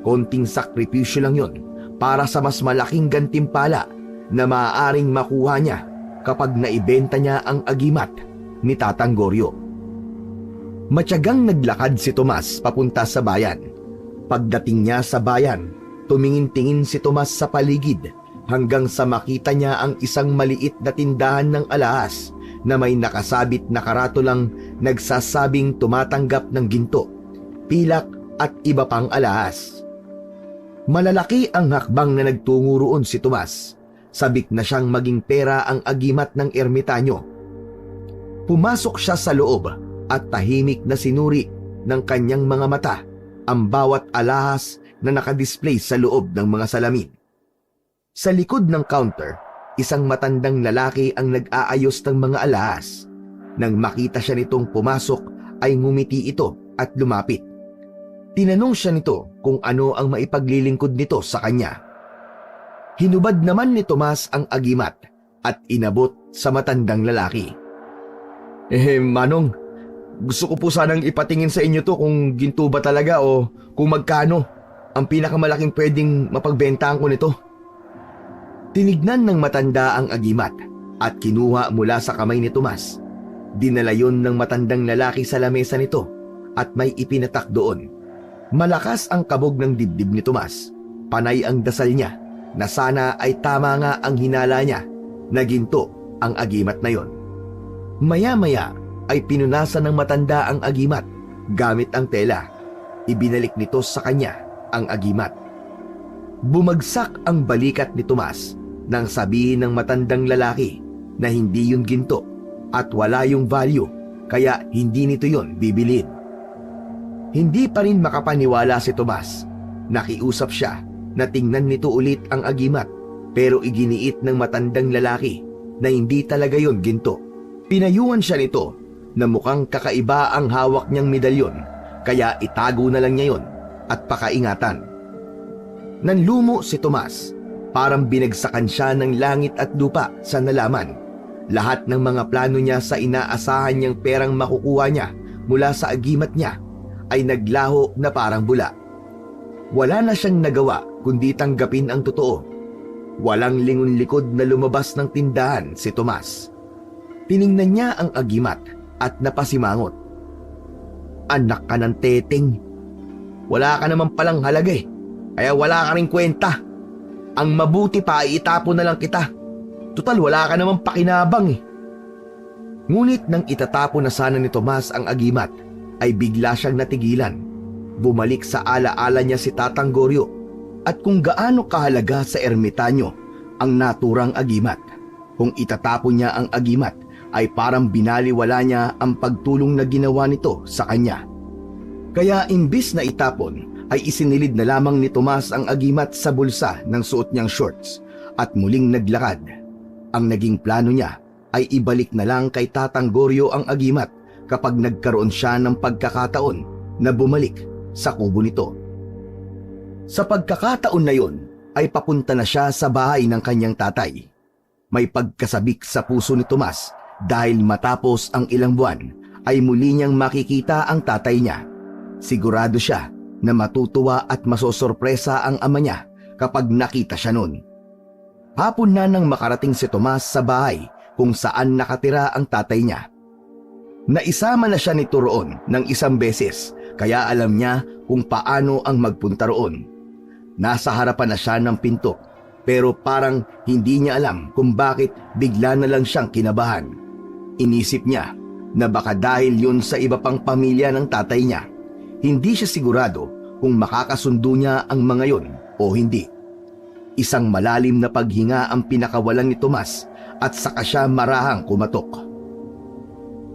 konting sakripisyo lang yon para sa mas malaking gantimpala na maaaring makuha niya kapag naibenta niya ang agimat ni Tatang Goryo. Matyagang naglakad si Tomas papunta sa bayan. Pagdating niya sa bayan, tumingin-tingin si Tomas sa paligid hanggang sa makita niya ang isang maliit na tindahan ng alahas na may nakasabit na karatulang nagsasabing tumatanggap ng ginto, pilak at iba pang alahas. Malalaki ang hakbang na nagtungo roon si Tomas. Sabik na siyang maging pera ang agimat ng ermitanyo. Pumasok siya sa loob at tahimik na sinuri ng kanyang mga mata ang bawat alahas na nakadisplay sa loob ng mga salamin. Sa likod ng counter, isang matandang lalaki ang nag-aayos ng mga alahas. Nang makita siya nitong pumasok ay ngumiti ito at lumapit. Tinanong siya nito kung ano ang maipaglilingkod nito sa kanya. Hinubad naman ni Tomas ang agimat at inabot sa matandang lalaki. Manong, gusto ko po sanang ipatingin sa inyo to kung ginto ba talaga o kung magkano ang pinakamalaking pwedeng mapagbentahan ko nito. Tinignan ng matanda ang agimat at kinuha mula sa kamay ni Tomas. Dinala yun ng matandang lalaki sa lamesa nito at may ipinatak doon. Malakas ang kabog ng dibdib ni Tomas. Panay ang dasal niya na sana ay tama nga ang hinala niya na ginto ang agimat na yon. Maya-maya ay pinunasan ng matanda ang agimat gamit ang tela. Ibinalik nito sa kanya ang agimat. Bumagsak ang balikat ni Tomas nang sabihin ng matandang lalaki na hindi yun ginto at wala yung value kaya hindi nito yon bibilin. Hindi pa rin makapaniwala si Tomas. Nakiusap siya na tingnan nito ulit ang agimat pero iginiit ng matandang lalaki na hindi talaga yon ginto. Pinayuhan siya nito na mukhang kakaiba ang hawak niyang medalyon kaya itago na lang niya yon at pakaingatan. Nanlumo si Tomas, parang binagsakan siya ng langit at lupa sa nalaman. Lahat ng mga plano niya sa inaasahan niyang perang makukuha niya mula sa agimat niya ay naglaho na parang bula. Wala na siyang nagawa kundi tanggapin ang totoo. Walang lingon-likod na lumabas ng tindahan si Tomas. Tiningnan niya ang agimat at napasimangot. Anak ka ng teteng. Wala ka naman palang halaga kaya wala ka ring kwenta. Ang mabuti pa ay itapon na lang kita. Tutal wala ka naman pakinabang Ngunit nang itatapon na sana ni Tomas ang agimat, ay bigla siyang natigilan. Bumalik sa alaala niya si Tatang Goryo at kung gaano kahalaga sa ermitanyo ang naturang agimat. Kung itatapon niya ang agimat, ay parang binaliwala niya ang pagtulong na ginawa nito sa kanya. Kaya imbis na itapon, ay isinilid na lamang ni Tomas ang agimat sa bulsa ng suot niyang shorts at muling naglakad. Ang naging plano niya ay ibalik na lang kay Tatang Goryo ang agimat kapag nagkaroon siya ng pagkakataon na bumalik sa kubo nito. Sa pagkakataon na yon, ay papunta na siya sa bahay ng kanyang tatay. May pagkasabik sa puso ni Tomas dahil matapos ang ilang buwan ay muli niyang makikita ang tatay niya. Sigurado siya na matutuwa at masosorpresa ang ama niya kapag nakita siya nun. Hapon na nang makarating si Tomas sa bahay kung saan nakatira ang tatay niya. Naisama na siya nito roon ng isang beses kaya alam niya kung paano ang magpunta roon. Nasa harapan na siya ng pinto pero parang hindi niya alam kung bakit bigla na lang siyang kinabahan. Inisip niya na baka dahil yun sa iba pang pamilya ng tatay niya. Hindi siya sigurado kung makakasundo niya ang mga yon o hindi. Isang malalim na paghinga ang pinakawalan ni Tomas at saka siya marahang kumatok.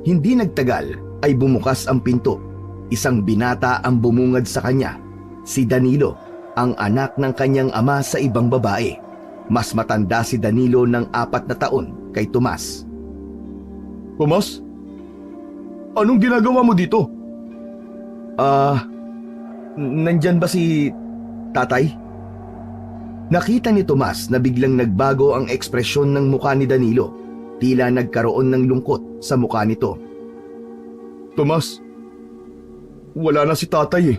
Hindi nagtagal ay bumukas ang pinto. Isang binata ang bumungad sa kanya, si Danilo, ang anak ng kanyang ama sa ibang babae. Mas matanda si Danilo ng 4 na taon kay Tomas. Tomas? Anong ginagawa mo dito? Nandyan ba si tatay? Nakita ni Tomas na biglang nagbago ang ekspresyon ng mukha ni Danilo. Tila nagkaroon ng lungkot sa mukha nito. Tomas, wala na si tatay eh.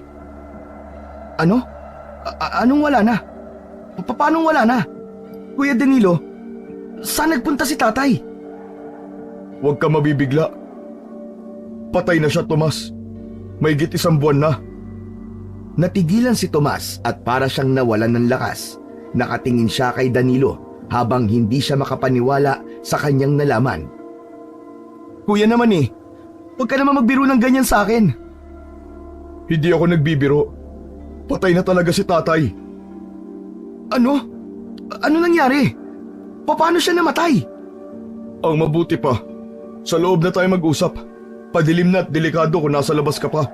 Ano? Anong wala na? Paano wala na? Kuya Danilo, saan nagpunta si tatay? Huwag ka mabibigla. Patay na siya, Tomas. Mahigit 1 buwan na. Natigilan si Tomas at para siyang nawalan ng lakas. Nakatingin siya kay Danilo habang hindi siya makapaniwala sa kanyang nalaman. Kuya naman eh, huwag ka naman magbiro ng ganyan sa akin. Hindi ako nagbibiro. Patay na talaga si tatay. Ano? Ano nangyari? Paano siya namatay? Ang mabuti pa, sa loob na tayo mag-usap. Padilim na at delikado kung nasa labas ka pa.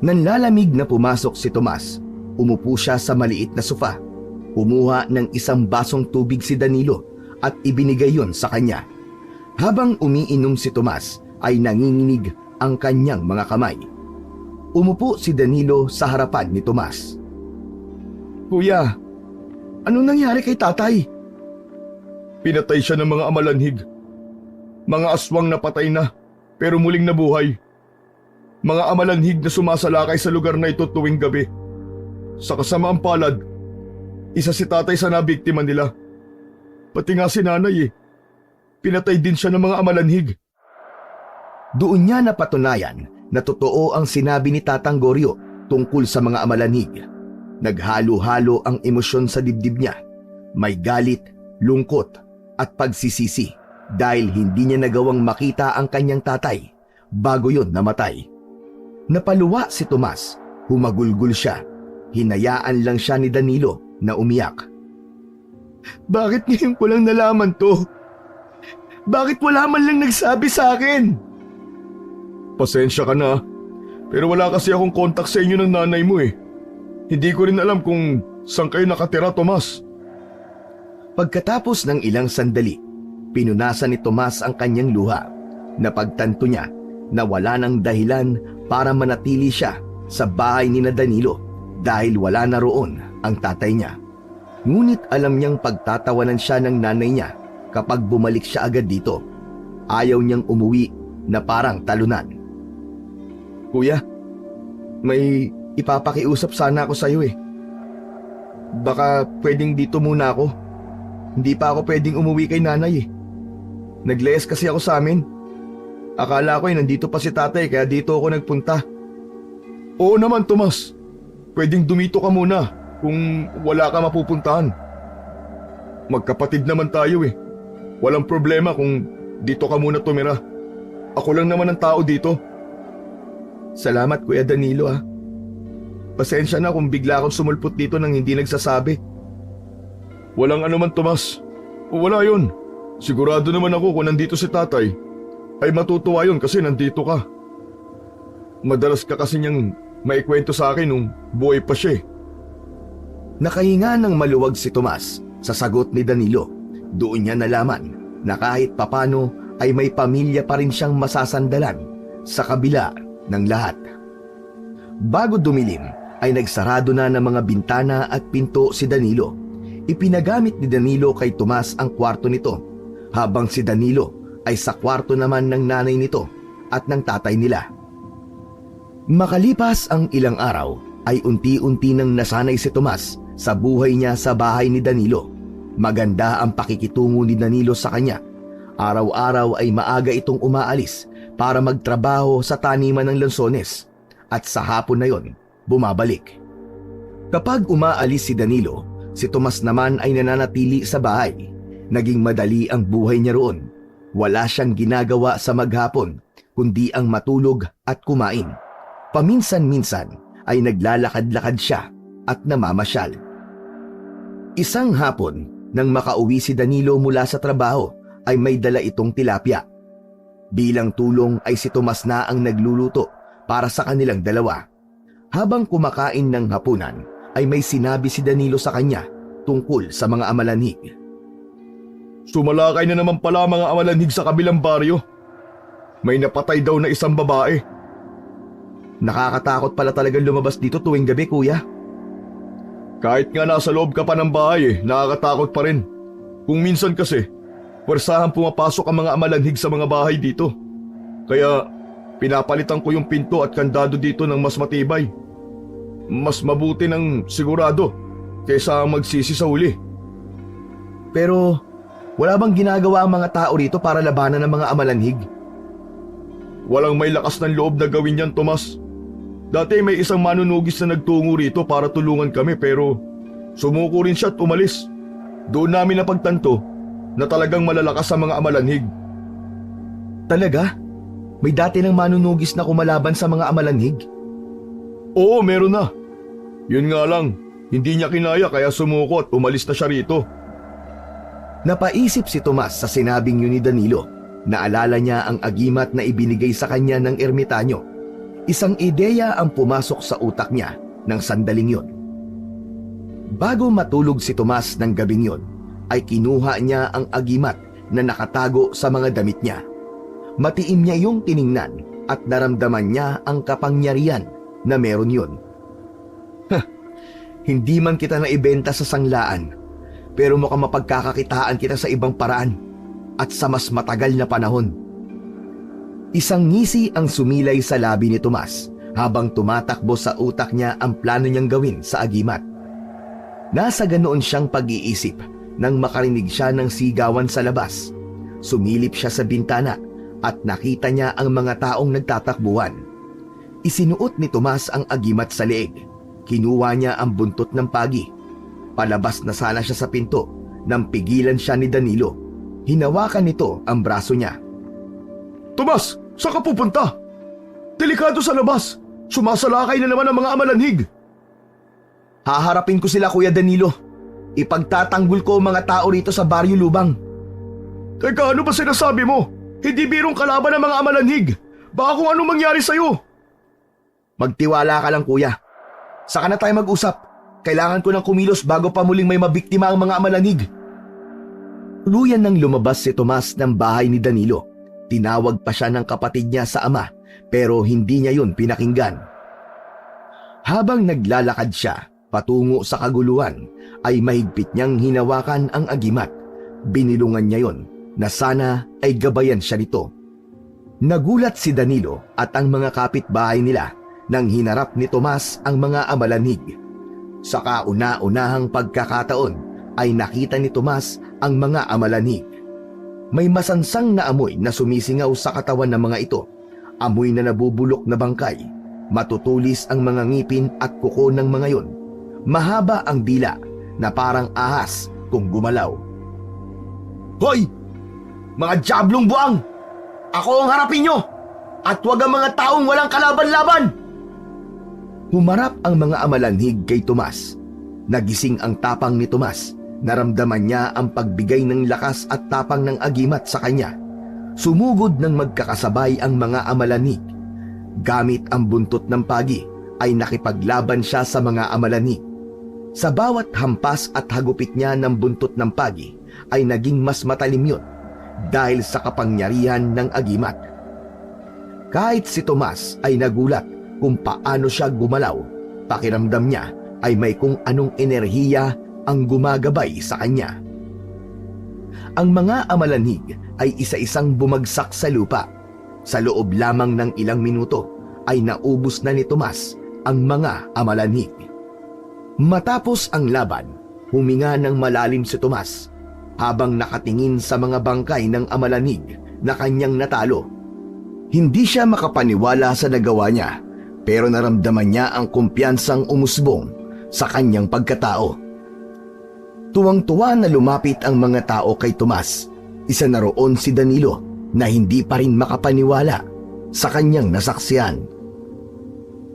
Nanlalamig na pumasok si Tomas. Umupo siya sa maliit na sofa. Kumuha ng isang basong tubig si Danilo at ibinigay yon sa kanya. Habang umiinom si Tomas ay nanginginig ang kanyang mga kamay. Umupo si Danilo sa harapan ni Tomas. Kuya, anong nangyari kay tatay? Pinatay siya ng mga amalanhig. Mga aswang na patay na, pero muling nabuhay. Mga amalanhig na sumasalakay sa lugar na ito tuwing gabi. Sa kasamaang palad, isa si tatay sa nabiktima nila. Pati nga si nanay eh. Pinatay din siya ng mga amalanhig. Doon niya napatunayan na totoo ang sinabi ni Tatang Goryo tungkol sa mga amalanhig. Naghalo-halo ang emosyon sa dibdib niya. May galit, lungkot at pagsisisi dahil hindi niya nagawang makita ang kanyang tatay bago yon namatay. Napaluwa si Tomas, humagulgol siya. Hinayaan lang siya ni Danilo na umiyak. Bakit ngayon ko lang nalaman to? Bakit wala man lang nagsabi sa akin? Pasensya ka na, pero wala kasi akong kontak sa inyo ng nanay mo eh. Hindi ko rin alam kung saan kayo nakatira, Tomas. Pagkatapos ng ilang sandali, pinunasan ni Tomas ang kanyang luha. Napagtanto niya na wala nang dahilan para manatili siya sa bahay ni na Danilo dahil wala na roon ang tatay niya. Ngunit alam niyang pagtatawanan siya ng nanay niya kapag bumalik siya agad dito. Ayaw niyang umuwi na parang talunan. Kuya, may ipapakiusap sana ako sa'yo eh. Baka pwedeng dito muna ako. Hindi pa ako pwedeng umuwi kay nanay eh. Naglayas kasi ako sa amin. Akala ko nandito pa si tatay kaya dito ako nagpunta. Oo naman, Tomas. Pwedeng dumito ka muna kung wala ka mapupuntahan. Magkapatid naman tayo eh. Walang problema kung dito ka muna tumira. Ako lang naman ang tao dito. Salamat Kuya Danilo ah. Pasensya na kung bigla akong sumulpot dito nang hindi nagsasabi. Walang anuman, Tomas. Wala yun. Sigurado naman ako kung nandito si tatay ay matutuwa yun kasi nandito ka. Madalas ka kasi niyang maikwento sa akin nung buhay pa siya eh. Nakahinga ng maluwag si Tomas sa sagot ni Danilo. Doon niya nalaman na kahit papano ay may pamilya pa rin siyang masasandalan sa kabila ng lahat. Bago dumilim ay nagsarado na ng mga bintana at pinto si Danilo. Ipinagamit ni Danilo kay Tomas ang kwarto nito, habang si Danilo ay sa kwarto naman ng nanay nito at ng tatay nila. Makalipas ang ilang araw ay unti-unti nang nasanay si Tomas sa buhay niya sa bahay ni Danilo. Maganda ang pakikitungo ni Danilo sa kanya. Araw-araw ay maaga itong umaalis para magtrabaho sa taniman ng lansones at sa hapon na yon bumabalik. Kapag umaalis si Danilo, si Tomas naman ay nananatili sa bahay. Naging madali ang buhay niya roon. Wala siyang ginagawa sa maghapon kundi ang matulog at kumain. Paminsan-minsan ay naglalakad-lakad siya at namamasyal. Isang hapon nang makauwi si Danilo mula sa trabaho ay may dala itong tilapia. Bilang tulong ay si Tomas na ang nagluluto para sa kanilang dalawa. Habang kumakain ng hapunan ay may sinabi si Danilo sa kanya tungkol sa mga amalanhig. Sumalakay na naman pala mga amalanhig sa kabilang baryo. May napatay daw na isang babae. Nakakatakot pala talagang lumabas dito tuwing gabi, kuya. Kahit nga nasa loob ka pa ng bahay nakakatakot pa rin. Kung minsan kasi, pwersahan pumapasok ang mga amalanhig sa mga bahay dito. Kaya pinapalitan ko yung pinto at kandado dito ng mas matibay. Mas mabuti ng sigurado kaysa magsisi sa huli. Pero wala bang ginagawa ang mga tao rito para labanan ng mga amalanhig? Walang may lakas ng loob na gawin yan, Tomas. Dati may isang manunugis na nagtungo rito para tulungan kami pero sumuko rin siya at umalis. Doon namin napagtanto na talagang malalakas ang mga amalanhig. Talaga? May dati ng manunugis na kumalaban sa mga amalanhig? Oo, meron na. Yun nga lang, hindi niya kinaya kaya sumuko at umalis na siya rito. Napaisip si Tomas sa sinabing yun ni Danilo. Naalala niya ang agimat na ibinigay sa kanya ng ermitanyo. Isang ideya ang pumasok sa utak niya ng sandaling yun. Bago matulog si Tomas ng gabing yun, ay kinuha niya ang agimat na nakatago sa mga damit niya. Matiim niya yung tiningnan at naramdaman niya ang kapangyarihan na meron yun. Hindi man kita naibenta sa sanglaan, pero mukhang mapagkakakitaan kita sa ibang paraan at sa mas matagal na panahon. Isang ngisi ang sumilay sa labi ni Tomas habang tumatakbo sa utak niya ang plano niyang gawin sa agimat. Nasa ganoon siyang pag-iisip nang makarinig siya ng sigawan sa labas. Sumilip siya sa bintana at nakita niya ang mga taong nagtatakbuhan. Isinuot ni Tomas ang agimat sa leeg. Kinuha niya ang buntot ng pagi. Palabas na sana siya sa pinto nang pigilan siya ni Danilo. Hinawakan nito ang braso niya. Tomas, saan ka pupunta? Delikado sa labas. Sumasalakay na naman ang mga amalanhig. Haharapin ko sila, Kuya Danilo. Ipagtatanggol ko ang mga tao rito sa Baryo Lubang. Teka, ano ba sinasabi mo? Hindi birong kalaban ng mga amalanhig. Baka kung anong mangyari sa'yo. Magtiwala ka lang, Kuya. Saka na tayo mag-usap. Kailangan ko ng kumilos bago pa muling may mabiktima ang mga amalanhig. Tuluyan nang lumabas si Tomas ng bahay ni Danilo. Tinawag pa siya ng kapatid niya sa ama pero hindi niya yun pinakinggan. Habang naglalakad siya patungo sa kaguluhan ay mahigpit niyang hinawakan ang agimat. Binilungan niya yon na sana ay gabayan siya nito. Nagulat si Danilo at ang mga kapitbahay nila nang hinarap ni Tomas ang mga amalanhig. Sa kauna-unahang pagkakataon ay nakita ni Tomas ang mga amalanhig. May masansang na amoy na sumisingaw sa katawan ng mga ito. Amoy na nabubulok na bangkay. Matutulis ang mga ngipin at kuko ng mga yon. Mahaba ang dila na parang ahas kung gumalaw. Hoy! Mga diablong buang! Ako ang harapin nyo! At huwag ang mga taong walang kalaban-laban! Humarap ang mga amalanhig kay Tomas. Nagising ang tapang ni Tomas. Naramdaman niya ang pagbigay ng lakas at tapang ng agimat sa kanya. Sumugod ng magkakasabay ang mga amalanhig. Gamit ang buntot ng pagi ay nakipaglaban siya sa mga amalanhig. Sa bawat hampas at hagupit niya ng buntot ng pagi ay naging mas matalim yun dahil sa kapangyarihan ng agimat. Kahit si Tomas ay nagulat kung paano siya gumalaw, pakiramdam niya ay may kung anong enerhiya ang gumagabay sa kanya. Ang mga amalanhig ay isa-isang bumagsak sa lupa. Sa loob lamang ng ilang minuto ay naubos na ni Tomas ang mga amalanhig. Matapos ang laban, huminga ng malalim si Tomas habang nakatingin sa mga bangkay ng amalanhig na kanyang natalo. Hindi siya makapaniwala sa nagawa niya pero naramdaman niya ang kumpiyansang umusbong sa kanyang pagkatao. Tuwang-tuwa na lumapit ang mga tao kay Tomas. Isa na roon si Danilo na hindi pa rin makapaniwala sa kanyang nasaksihan.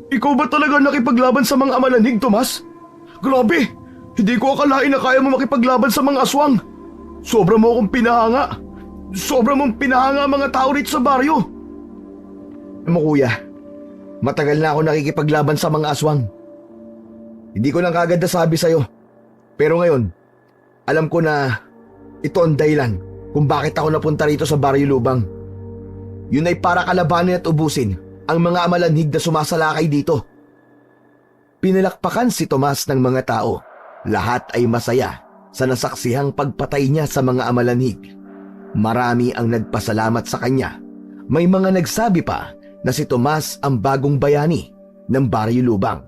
Ikaw ba talaga nakipaglaban sa mga amalanhig, Tomas? Grabe! Hindi ko akalain na kaya mo makipaglaban sa mga aswang. Sobra mo akong pinahanga. Sobra mong pinahanga ang mga tao rito sa baryo. Kuya, Matagal na ako nakikipaglaban sa mga aswang. Hindi ko lang kagad nasabi sa'yo. Pero ngayon, alam ko na ito ang dahilan kung bakit ako napunta rito sa Baryo Lubang. Yun ay para kalabanin at ubusin ang mga amalanhig na sumasalakay dito. Pinalakpakan si Tomas ng mga tao. Lahat ay masaya sa nasaksihang pagpatay niya sa mga amalanhig. Marami ang nagpasalamat sa kanya. May mga nagsabi pa na si Tomas ang bagong bayani ng Baryo Lubang.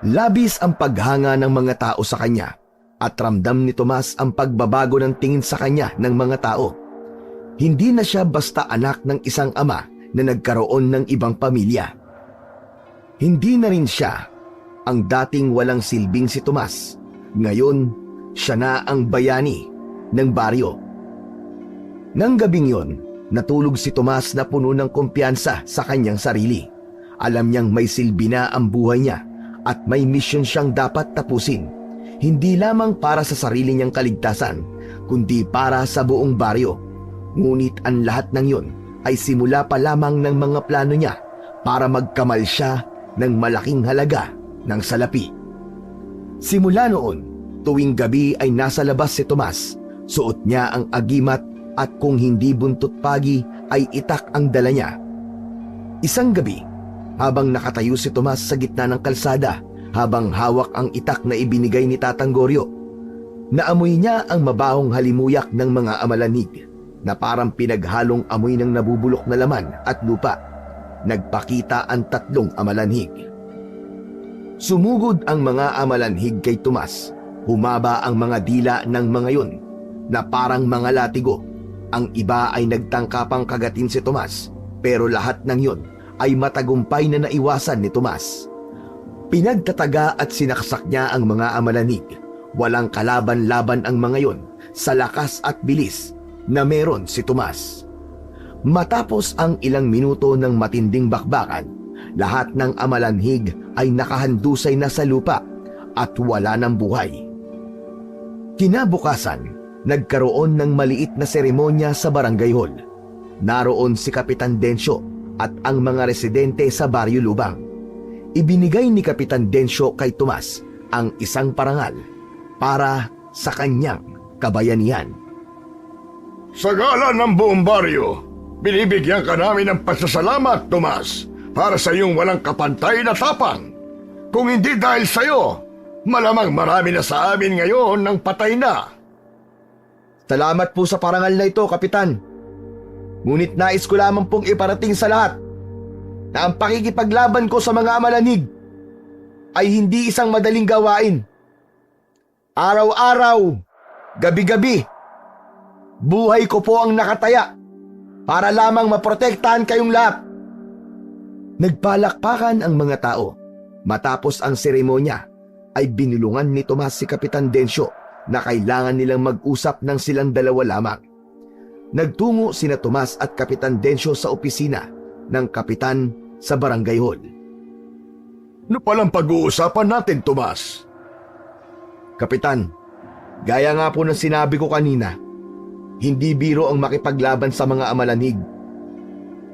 Labis ang paghanga ng mga tao sa kanya at ramdam ni Tomas ang pagbabago ng tingin sa kanya ng mga tao. Hindi na siya basta anak ng isang ama na nagkaroon ng ibang pamilya. Hindi na rin siya ang dating walang silbing si Tomas. Ngayon, siya na ang bayani ng baryo. Nang gabing yon, natulog si Tomas na puno ng kumpiyansa sa kanyang sarili. Alam niyang may silbi na ang buhay niya at may misyon siyang dapat tapusin. Hindi lamang para sa sarili niyang kaligtasan, kundi para sa buong baryo. Ngunit ang lahat ng yon ay simula pa lamang ng mga plano niya para magkamal siya ng malaking halaga ng salapi. Simula noon, tuwing gabi ay nasa labas si Tomas. Suot niya ang agimat at kung hindi buntot pagi ay itak ang dala niya. Isang gabi, habang nakatayo si Tomas sa gitna ng kalsada, habang hawak ang itak na ibinigay ni Tatang Goryo, naamoy niya ang mabahong halimuyak ng mga amalanhig na parang pinaghalong amoy ng nabubulok na laman at lupa. Nagpakita ang 3 amalanhig. Sumugod ang mga amalanhig kay Tomas. Humaba ang mga dila ng mga yun na parang mga latigo. Ang iba ay nagtangkapang kagatin si Tomas, pero lahat ng yun ay matagumpay na naiwasan ni Tomas. Pinagtataga at sinaksak niya ang mga amalanhig. Walang kalaban-laban ang mga yon sa lakas at bilis na meron si Tomas. Matapos ang ilang minuto ng matinding bakbakan, lahat ng amalanhig ay nakahandusay na sa lupa at wala ng buhay. Kinabukasan, nagkaroon ng maliit na seremonya sa barangay hall. Naroon si Kapitan Densyo at ang mga residente sa Baryo Lubang. Ibinigay ni Kapitan Densyo kay Tomas ang isang parangal para sa kanyang kabayanihan. Sa ngalan ng buong baryo, binibigyan ka namin ng pasasalamat, Tomas, para sa iyong walang kapantay na tapang. Kung hindi dahil sa iyo, malamang marami na sa amin ngayon ng patay na. Salamat po sa parangal na ito, Kapitan. Ngunit nais ko lamang pong iparating sa lahat na ang pakikipaglaban ko sa mga amalanhig ay hindi isang madaling gawain. Araw-araw, gabi-gabi, buhay ko po ang nakataya para lamang maprotektahan kayong lahat. Nagpalakpakan ang mga tao. Matapos ang seremonya, ay binulungan ni Tomas si Kapitan Densyo na kailangan nilang mag-usap ng silang dalawa lamang. Nagtungo sina Tomas at Kapitan Densyo sa opisina ng kapitan sa barangay hall. Ano palang pag-uusapan natin, Tomas? Kapitan, gaya nga po ng sinabi ko kanina, hindi biro ang makipaglaban sa mga amalanhig.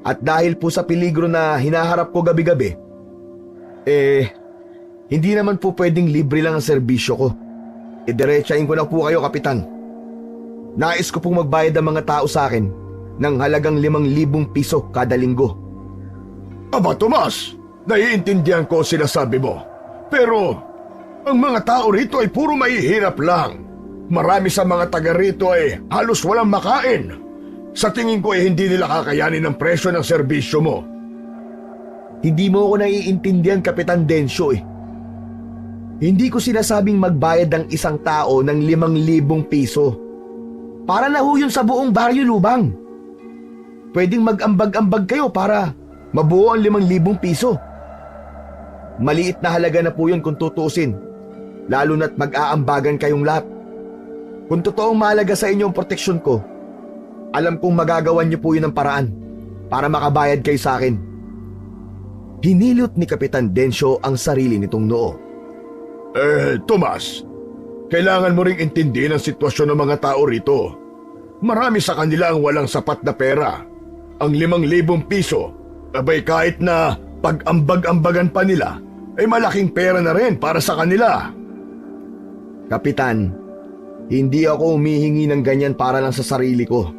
At dahil po sa peligro na hinaharap ko gabi-gabi, hindi naman po pwedeng libre lang ang serbisyo ko. Diretsahin ko na po kayo, Kapitan. Nais ko pong magbayad ang mga tao sa akin ng halagang 5,000 piso kada linggo. Aba, Tomas, naiintindihan ko sinasabi mo. Pero ang mga tao rito ay puro mahihirap lang. Marami sa mga taga rito ay halos walang makain. Sa tingin ko ay hindi nila kakayanin ang presyo ng serbisyo mo. Hindi mo ako naiintindihan, Kapitan Densyo eh. Hindi ko sinasabing magbayad ng isang tao ng 5,000 piso. Para na ho yun sa buong Baryo Lubang. Pwedeng mag-ambag-ambag kayo para mabuo ang 5,000 piso. Maliit na halaga na po yun kung tutuusin, lalo na't mag-aambagan kayong lahat. Kung totoong mahalaga sa inyo ang proteksyon ko, alam kong magagawan niyo po yun ng paraan para makabayad kayo sa akin. Hinilot ni Kapitan Densyo ang sarili nitong noo. Tomas, kailangan mo ring intindihin ang sitwasyon ng mga tao rito. Marami sa kanila ang walang sapat na pera. Ang 5,000 piso, abay kahit na Pag ambag-ambagan pa nila, ay malaking pera na rin para sa kanila. Kapitan, hindi ako humihingi ng ganyan para lang sa sarili ko.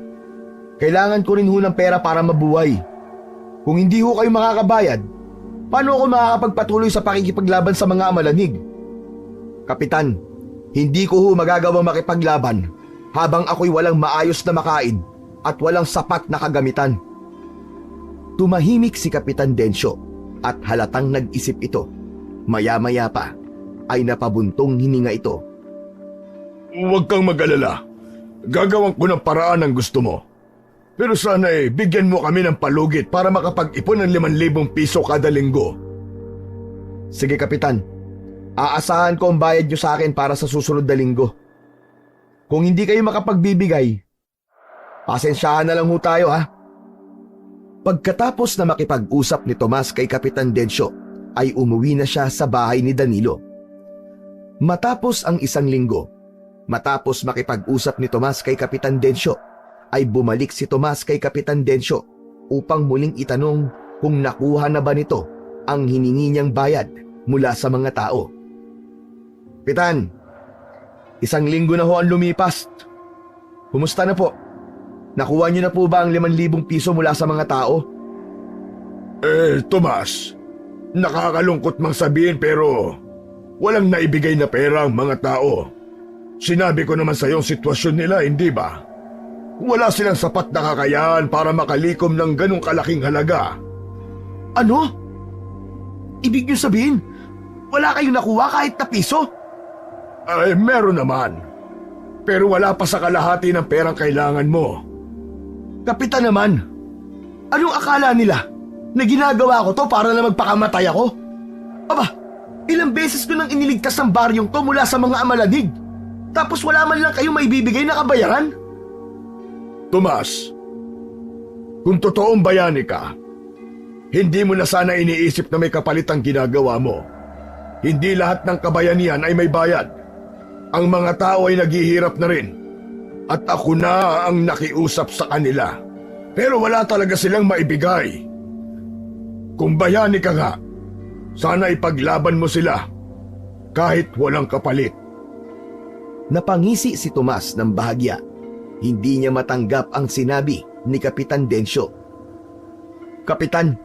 Kailangan ko rin ho ng pera para mabuhay. Kung hindi ho kayo makakabayad, paano ako makakapagpatuloy sa pakikipaglaban sa mga amalanig? Kapitan, hindi ko ho magagawang makipaglaban habang ako'y walang maayos na makain at walang sapat na kagamitan. Tumahimik si Kapitan Densyo at halatang nag-isip ito. Maya-maya pa ay napabuntong hininga ito. Huwag kang mag-alala. Gagawan ko ng paraan ang gusto mo. Pero sana bigyan mo kami ng palugit para makapag-ipon ng 5,000 piso kada linggo. Sige Kapitan, aasahan ko ang bayad nyo sa akin para sa susunod na linggo. Kung hindi kayo makapagbibigay, pasensyahan na lang ho tayo ha. Pagkatapos na makipag-usap ni Tomas kay Kapitan Densyo, ay umuwi na siya sa bahay ni Danilo. Matapos ang isang linggo, matapos makipag-usap ni Tomas kay Kapitan Densyo, ay bumalik si Tomas kay Kapitan Densyo upang muling itanong kung nakuha na ba nito ang hiningi niyang bayad mula sa mga tao. Kapitan, isang linggo na ho ang lumipas. Kumusta na po? Nakuha niyo na po ba ang 5,000 piso mula sa mga tao? Tomas, nakakalungkot mang sabihin pero walang naibigay na pera ang mga tao. Sinabi ko naman sa iyo ang sitwasyon nila, hindi ba? Wala silang sapat na kakayahan para makalikom ng ganong kalaking halaga. Ano? Ibig niyo sabihin, wala kayong nakuha kahit na piso? Ay, meron naman. Pero wala pa sa kalahati ng perang kailangan mo. Kapitan naman, anong akala nila? Na ginagawa ko to para na magpakamatay ako? Aba, ilang beses ko nang iniligtas ang baryong to mula sa mga amalanig. Tapos wala man lang kayong maibibigay na kabayaran? Tomas, kung totoong bayani ka, hindi mo na sana iniisip na may kapalit ang ginagawa mo. Hindi lahat ng kabayanihan ay may bayad. Ang mga tao ay naghihirap na rin. At ako na ang nakiusap sa kanila. Pero wala talaga silang maibigay. Kung bayani ka nga, sana ipaglaban mo sila kahit walang kapalit. Napangisi si Tomas ng bahagya. Hindi niya matanggap ang sinabi ni Kapitan Densyo. Kapitan,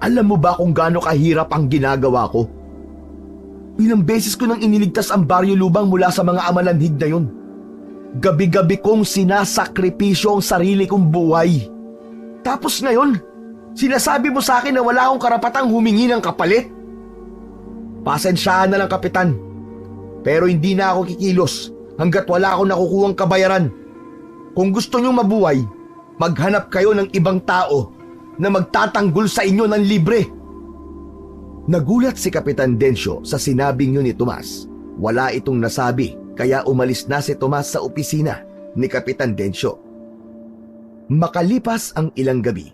alam mo ba kung gaano kahirap ang ginagawa ko? Ilang beses ko nang iniligtas ang baryo lubang mula sa mga amalanhig na yun. Gabi-gabi kong sinasakripisyo ang sarili kong buhay. Tapos ngayon, sinasabi mo sa akin na wala akong karapatang humingi ng kapalit? Pasensyahan na lang, Kapitan. Pero hindi na ako kikilos hanggat wala akong nakukuhang kabayaran. Kung gusto niyong mabuhay, maghanap kayo ng ibang tao na magtatanggol sa inyo ng libre. Nagulat si Kapitan Densyo sa sinabing yun ni Tomas. Wala itong nasabi kaya umalis na si Tomas sa opisina ni Kapitan Densyo. Makalipas ang ilang gabi,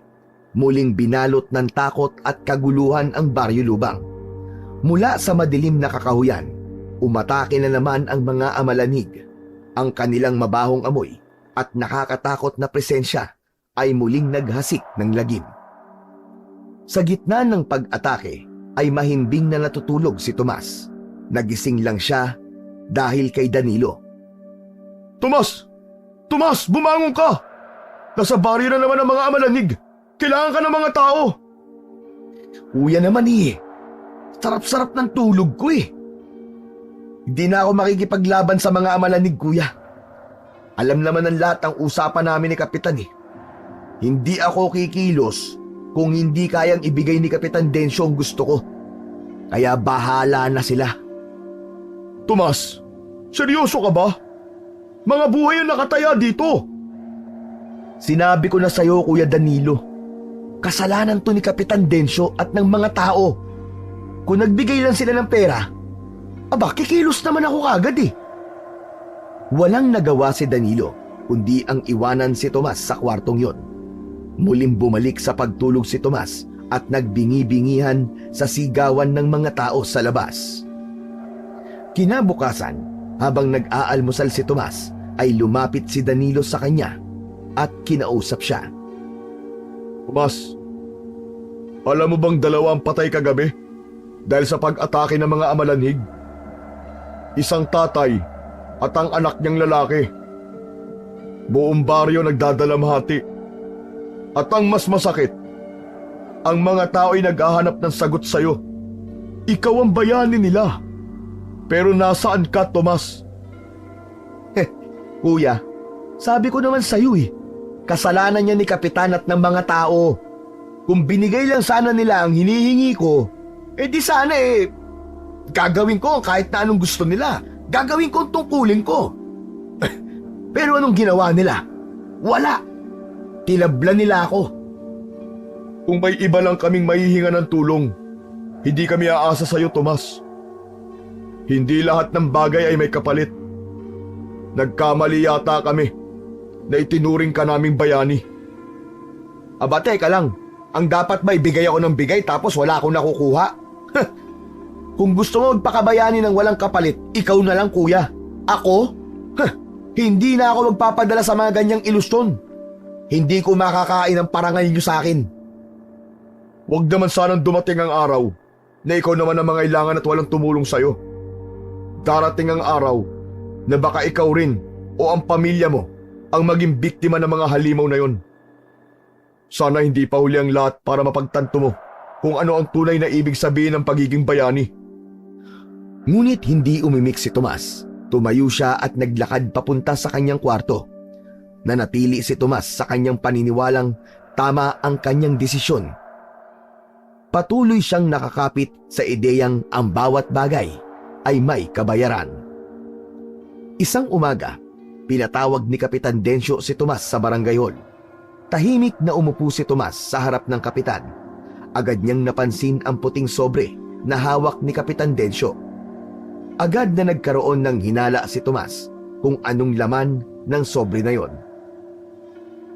muling binalot ng takot at kaguluhan ang baryo lubang. Mula sa madilim na kakahuyan, umatake na naman ang mga amalanig. Ang kanilang mabahong amoy at nakakatakot na presensya ay muling naghasik ng lagim. Sa gitna ng pag-atake ay mahimbing na natutulog si Tomas. Nagising lang siya dahil kay Danilo. Tomas! Tomas, bumangon ka! Nasa baryo na naman ang mga amalanig. Kailangan ka ng mga tao. Kuya naman sarap-sarap ng tulog ko Hindi na ako makikipaglaban sa mga amalanig, kuya. Alam naman ng lahat ang usapan namin ni Kapitan Hindi ako kikilos kung hindi kayang ibigay ni Kapitan Densyo ang gusto ko. Kaya bahala na sila. Tomas, seryoso ka ba? Mga buhay ang nakataya dito. Sinabi ko na sa'yo, Kuya Danilo. Kasalanan to ni Kapitan Densyo at ng mga tao. Kung nagbigay lang sila ng pera, aba, kikilos naman ako kagad Walang nagawa si Danilo, kundi ang iwanan si Tomas sa kwartong yon. Muling bumalik sa pagtulog si Tomas at nagbingi-bingihan sa sigawan ng mga tao sa labas. Kinabukasan, habang nag-aalmusal si Tomas, ay lumapit si Danilo sa kanya at kinausap siya. Tomas, Alam mo bang 2 ang patay kagabi dahil sa pag-atake ng mga amalanhig? Isang tatay at ang anak niyang lalaki. Buong baryo nagdadalamhati. At ang mas masakit, ang mga tao ay naghahanap ng sagot sa'yo. Ikaw ang bayani nila. Pero nasaan ka, Tomas? Kuya, sabi ko naman sa'yo kasalanan niya ni Kapitan at ng mga tao. Kung binigay lang sana nila ang hinihingi ko, di sana gagawin ko kahit na anong gusto nila. Gagawin ko ang tungkulin ko. Pero anong ginawa nila? Wala. Tinablan nila ako. Kung may iba lang kaming mahihinga ng tulong, hindi kami aasa sa'yo, Tomas. Hindi lahat ng bagay ay may kapalit. Nagkamali yata kami na itinuring ka naming bayani. Aba, teka lang. Ang dapat ba ibigay ako ng bigay tapos wala akong nakukuha? Kung gusto mo magpakabayani ng walang kapalit, ikaw na lang, kuya. Ako? Hindi na ako magpapadala sa mga ganyang ilusyon. Hindi ko makakain ang parangal niyo sa akin. Huwag naman sanang dumating ang araw na ikaw naman ang mangailangan at walang tumulong sa'yo. Darating ang araw na baka ikaw rin o ang pamilya mo ang maging biktima ng mga halimaw na yon. Sana hindi pa huli ang lahat para mapagtanto mo kung ano ang tunay na ibig sabihin ng pagiging bayani. Ngunit hindi umimik si Tomas. Tumayo siya at naglakad papunta sa kanyang kwarto. Nanatili si Tomas sa kanyang paniniwalang tama ang kanyang desisyon. Patuloy siyang nakakapit sa ideyang ang bawat bagay ay may kabayaran. Isang umaga, pinatawag ni Kapitan Dencio si Tomas sa barangay hall. Tahimik na umupo si Tomas sa harap ng kapitan. Agad niyang napansin ang puting sobre na hawak ni Kapitan Dencio. Agad na nagkaroon ng hinala si Tomas kung anong laman ng sobre na yon.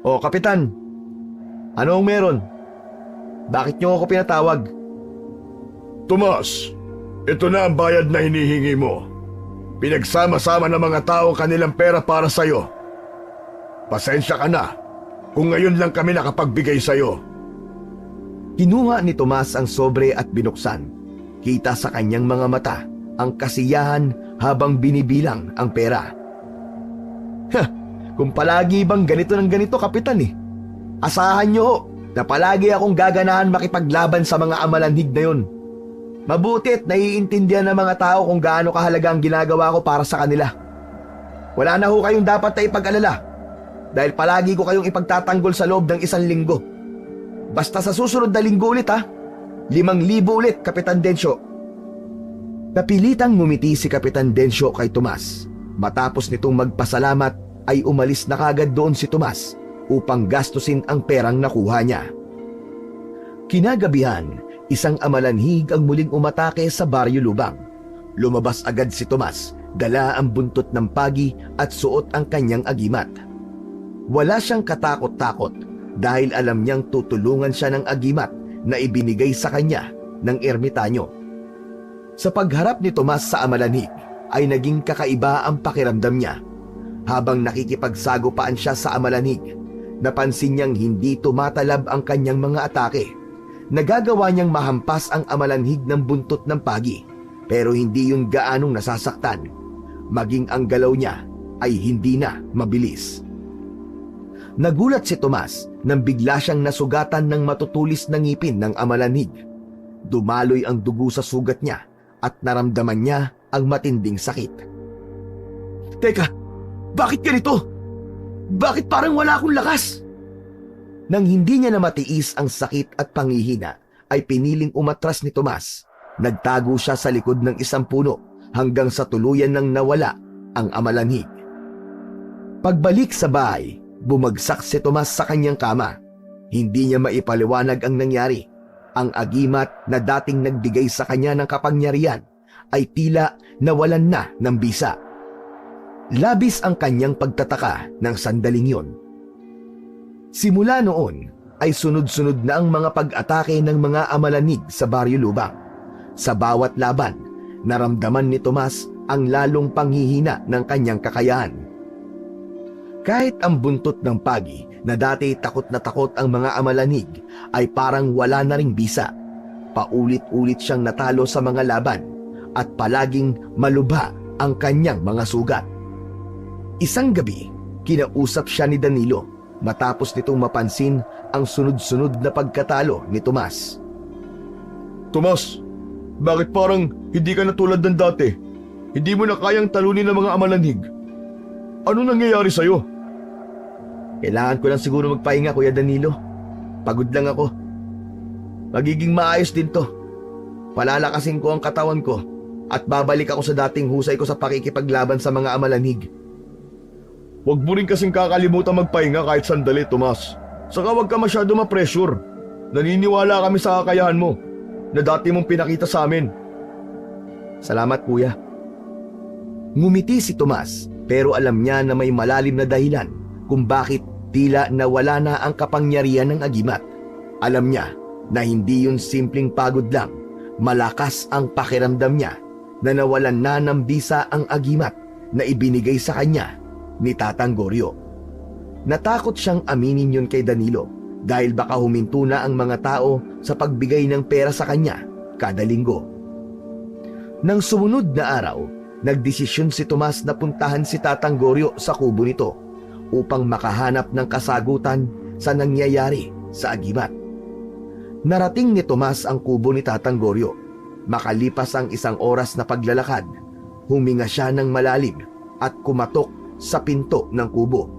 O Kapitan, anong meron? Bakit niyo ako pinatawag? Tomas, ito na ang bayad na hinihingi mo. Pinagsama-sama ng mga tao kanilang pera para sa'yo. Pasensya ka na kung ngayon lang kami nakapagbigay sa'yo. Kinuha ni Tomas ang sobre at binuksan. Kita sa kanyang mga mata ang kasiyahan habang binibilang ang pera. Kung palagi bang ganito ng ganito, Kapitan Asahan niyo na palagi akong gaganahan makipaglaban sa mga amalanhig na yun. Mabuti at naiintindihan ng mga tao kung gaano kahalaga ang ginagawa ko para sa kanila. Wala na ho kayong dapat na ipag-alala dahil palagi ko kayong ipagtatanggol sa loob ng 1 linggo. Basta sa susunod na linggo ulit 5,000 ulit, Kapitan Dencio. Napilitang ngumiti si Kapitan Dencio kay Tomas. Matapos nitong magpasalamat ay umalis na kagad doon si Tomas upang gastusin ang perang nakuha niya. Kinagabihan, isang amalanhig ang muling umatake sa Baryo Lubang. Lumabas agad si Tomas, dala ang buntot ng pagi at suot ang kanyang agimat. Wala siyang katakot-takot dahil alam niyang tutulungan siya ng agimat na ibinigay sa kanya ng ermitanyo. Sa pagharap ni Tomas sa amalanhig ay naging kakaiba ang pakiramdam niya. Habang nakikipagsagupaan siya sa amalanhig, napansin niyang hindi tumatalab ang kanyang mga atake. Nagagawa niyang mahampas ang amalanhig ng buntot ng pagi, pero hindi yun gaanong nasasaktan. Maging ang galaw niya ay hindi na mabilis. Nagulat si Tomas nang bigla siyang nasugatan ng matutulis na ngipin ng amalanhig. Dumaloy ang dugo sa sugat niya at naramdaman niya ang matinding sakit. Teka, bakit ganito? Bakit parang wala akong lakas? Nang hindi niya na matiis ang sakit at panghihina, ay piniling umatras ni Tomas. Nagtago siya sa likod ng isang puno hanggang sa tuluyan nang nawala ang amalanhig. Pagbalik sa bahay, bumagsak si Tomas sa kanyang kama. Hindi niya maipaliwanag ang nangyari. Ang agimat na dating nagbigay sa kanya ng kapangyarihan ay tila nawalan na ng bisa. Labis ang kanyang pagtataka ng sandaling yun. Simula noon ay sunod-sunod na ang mga pag-atake ng mga amalanhig sa Baryo Lubang. Sa bawat laban, naramdaman ni Tomas ang lalong panghihina ng kanyang kakayahan. Kahit ang buntot ng pagi na dati takot na takot ang mga amalanig ay parang wala na ring bisa. Paulit-ulit siyang natalo sa mga laban at palaging malubha ang kanyang mga sugat. Isang gabi, kinausap siya ni Danilo matapos nitong mapansin ang sunod-sunod na pagkatalo ni Tomas. Tomas, bakit parang hindi ka na tulad ng dati? Hindi mo na kayang talunin ng mga amalanhig. Ano nangyayari sa'yo? Kailangan ko lang siguro magpahinga, Kuya Danilo. Pagod lang ako. Magiging maayos din to. Palalakasin ko ang katawan ko at babalik ako sa dating husay ko sa pakikipaglaban sa mga amalanhig. Huwag mo rin kasing kakalimutan magpahinga kahit sandali, Tomas. Saka huwag ka masyado ma-pressure. Naniniwala kami sa kakayahan mo na dati mong pinakita sa amin. Salamat, Kuya. Ngumiti si Tomas pero alam niya na may malalim na dahilan kung bakit tila nawala na ang kapangyarihan ng agimat. Alam niya na hindi yun simpleng pagod lang. Malakas ang pakiramdam niya na nawalan na ng bisa ang agimat na ibinigay sa kanya ni Tatang Goryo. Natakot siyang aminin yun kay Danilo dahil baka huminto na ang mga tao sa pagbigay ng pera sa kanya kada linggo. Nang sumunod na araw, nagdesisyon si Tomas na puntahan si Tatang Goryo sa kubo nito upang makahanap ng kasagutan sa nangyayari sa agimat. Narating ni Tomas ang kubo ni Tatang Goryo. Makalipas ang 1 oras na paglalakad, huminga siya ng malalim at kumatok sa pinto ng kubo.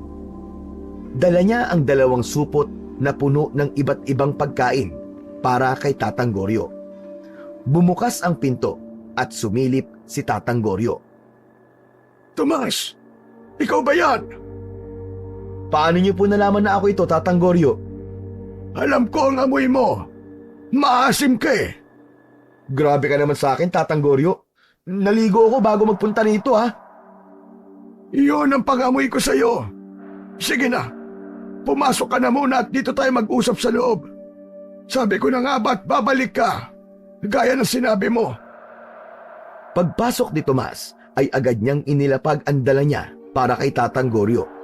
Dala niya ang 2 supot na puno ng iba't ibang pagkain para kay Tatang Goryo. Bumukas ang pinto at sumilip si Tatang Goryo. Tomas, ikaw ba yan? Paano niyo po nalaman na ako ito, Tatang Goryo? Alam ko ang amoy mo. Maasim ka eh. Grabe ka naman sa akin, Tatang Goryo. Naligo ako bago magpunta rito, ha? Iyon ang pang-amoy ko sa'yo. Sige na, pumasok ka na muna at dito tayo mag-usap sa loob. Sabi ko na nga ba't babalik ka? Gaya ng sinabi mo. Pagpasok ni Tomas ay agad niyang inilapag ang dala niya para kay Tatang Goryo.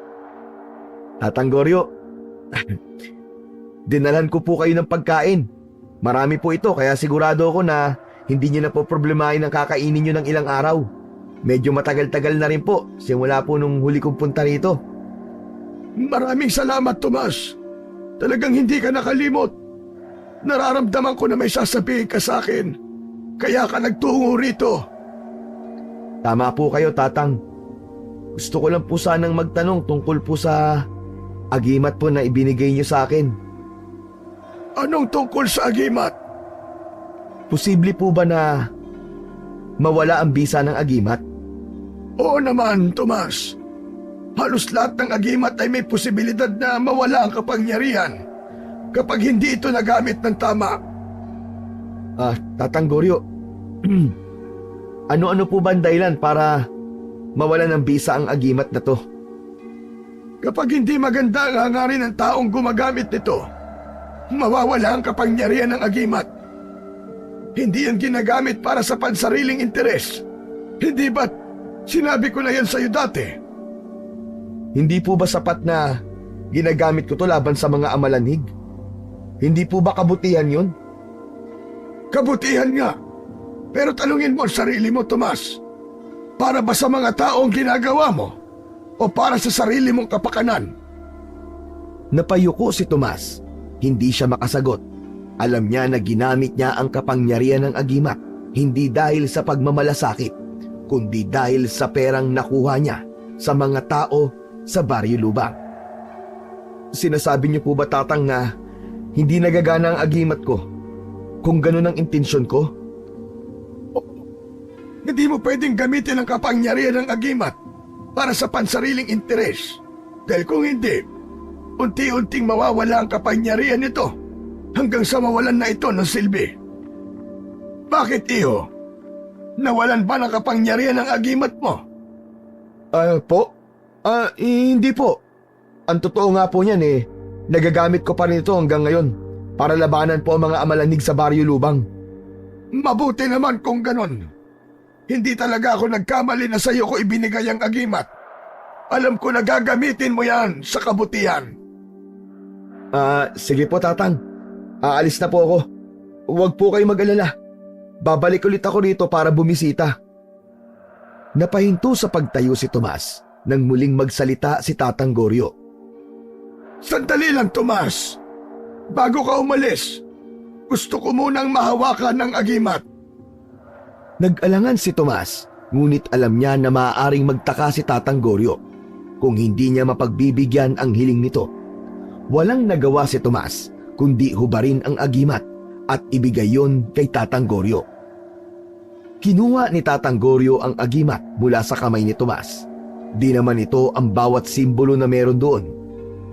Tatang Goryo, dinalan ko po kayo ng pagkain. Marami po ito kaya sigurado ako na hindi niyo na po problemahin ang kakainin niyo ng ilang araw. Medyo matagal-tagal na rin po simula po nung huli kong punta rito. Maraming salamat, Tomas. Talagang hindi ka nakalimot. Nararamdaman ko na may sasabihin ka sa akin. Kaya ka nagtungo rito. Tama po kayo, Tatang. Gusto ko lang po sanang magtanong tungkol po sa agimat po na ibinigay niyo sa akin. Anong tungkol sa agimat? Posible po ba na mawala ang bisa ng agimat? Oo naman, Tomas. Halos lahat ng agimat ay may posibilidad na mawala ang kapangyarihan kapag hindi ito nagamit ng tama. Tatang Goryo, ano-ano po ba ang dahilan para mawala ng bisa ang agimat na to? Kapag hindi maganda ang hangarin ng taong gumagamit nito, mawawala ang kapangyarihan ng agimat. Hindi yan ginagamit para sa pansariling interes. Hindi ba't sinabi ko na yan sa'yo dati? Hindi po ba sapat na ginagamit ko to laban sa mga amalanhig? Hindi po ba kabutihan yun? Kabutihan nga. Pero tanungin mo ang sarili mo, Tomas. Para ba sa mga taong ginagawa mo? O para sa sarili mong kapakanan? Napayuko si Tomas. Hindi siya makasagot. Alam niya na ginamit niya ang kapangyarihan ng agimat hindi dahil sa pagmamalasakit, kundi dahil sa perang nakuha niya sa mga tao sa Baryo Lubang. Sinasabi niyo po ba, Tatang, na hindi nagagana ang agimat ko kung ganun ang intensyon ko? Hindi mo pwedeng gamitin ang kapangyarihan ng agimat para sa pansariling interes. Dahil kung hindi, unti-unting mawawala ang kapangyarihan nito hanggang sa mawalan na ito ng silbi. Bakit, iho? Nawalan ba ng kapangyarihan ng agimat mo? Hindi po. Ang totoo nga po niyan nagagamit ko pa rin ito hanggang ngayon para labanan po ang mga amalanig sa Baryo Lubang. Mabuti naman kung ganon. Hindi talaga ako nagkamali na sa iyo ko ibinigay ang agimat. Alam ko na gagamitin mo yan sa kabutihan. Sige po, Tatang. Aalis na po ako. Huwag po kayo mag-alala. Babalik ulit ako rito para bumisita. Napahinto sa pagtayo si Tomas nang muling magsalita si Tatang Goryo. Sandali lang, Tomas. Bago ka umalis, gusto ko munang mahawakan ng agimat. Nag-alangan si Tomas, ngunit alam niya na maaaring magtaka si Tatang Goryo kung hindi niya mapagbibigyan ang hiling nito. Walang nagawa si Tomas kundi hubarin ang agimat at ibigay yon kay Tatang Goryo. Kinuha ni Tatang Goryo ang agimat mula sa kamay ni Tomas. Di naman ito ang bawat simbolo na meron doon.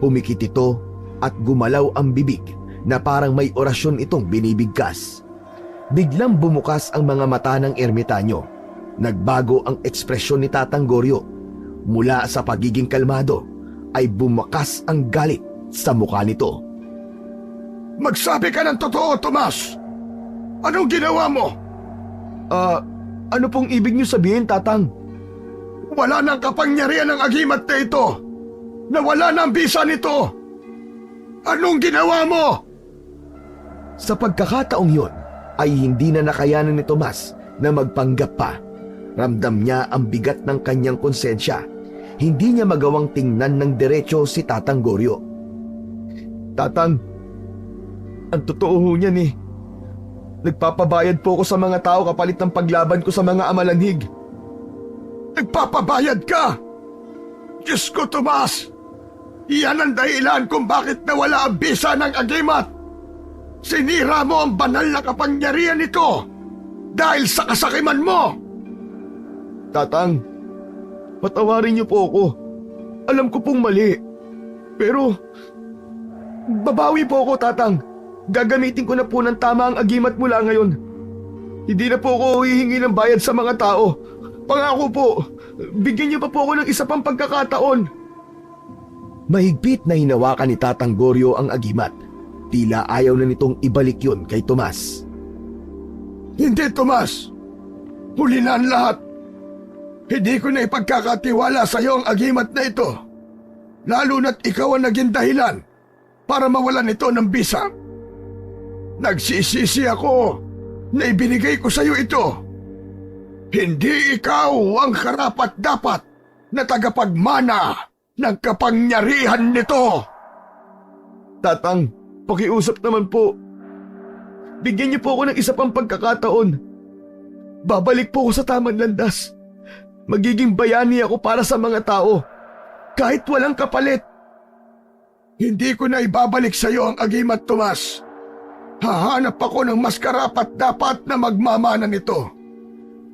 Pumikit ito at gumalaw ang bibig na parang may orasyon itong binibigkas. Biglang bumukas ang mga mata ng ermitanyo. Nagbago ang ekspresyon ni Tatang Goryo. Mula sa pagiging kalmado ay bumakas ang galit sa mukha nito. Magsabi ka ng totoo, Tomas. Anong ginawa mo? Ano pong ibig niyo sabihin, Tatang? Wala nang kapangyarihan ng agimat na ito. Nawala na ang bisa nito. Anong ginawa mo? Sa pagkakataong yun, ay hindi na nakayanan ni Tomas na magpanggap pa. Ramdam niya ang bigat ng kanyang konsensya. Hindi niya magawang tingnan ng diretso si Tatang Goryo. Tatang, ang totoo ho niyan eh. Nagpapabayad po ko sa mga tao kapalit ng paglaban ko sa mga amalanhig. Nagpapabayad ka? Diyos ko, Tomas! Iyan ang dahilan kung bakit nawala ang bisa ng agimat. Sinira mo ang banal na kapangyarihan nito dahil sa kasakiman mo. Tatang, patawarin niyo po ako. Alam ko pong mali. Pero, babawi po ako, Tatang. Gagamitin ko na po ng tama ang agimat mula ngayon. Hindi na po ako hihingi ng bayad sa mga tao. Pangako po, bigyan niyo pa po ako ng isa pang pagkakataon. Mahigpit na hinawakan ni Tatang Goryo ang agimat. Tila ayaw na nitong ibalik yun kay Tomas. Hindi, Tomas. Huli na ang lahat. Hindi ko na ipagkakatiwala sa iyo ang agimat na ito. Lalo na't ikaw ang naging dahilan para mawalan ito ng bisa. Nagsisisi ako na ibinigay ko sa iyo ito. Hindi ikaw ang karapat-dapat na tagapagmana ng kapangyarihan nito. Tatang, pakiusap naman po. Bigyan niyo po ako ng isa pang pagkakataon. Babalik po ako sa tamang landas. Magiging bayani ako para sa mga tao. Kahit walang kapalit. Hindi ko na ibabalik sa iyo ang agimat, Tomas. Hahanap ako ng mas karapat-dapat na magmamana nito.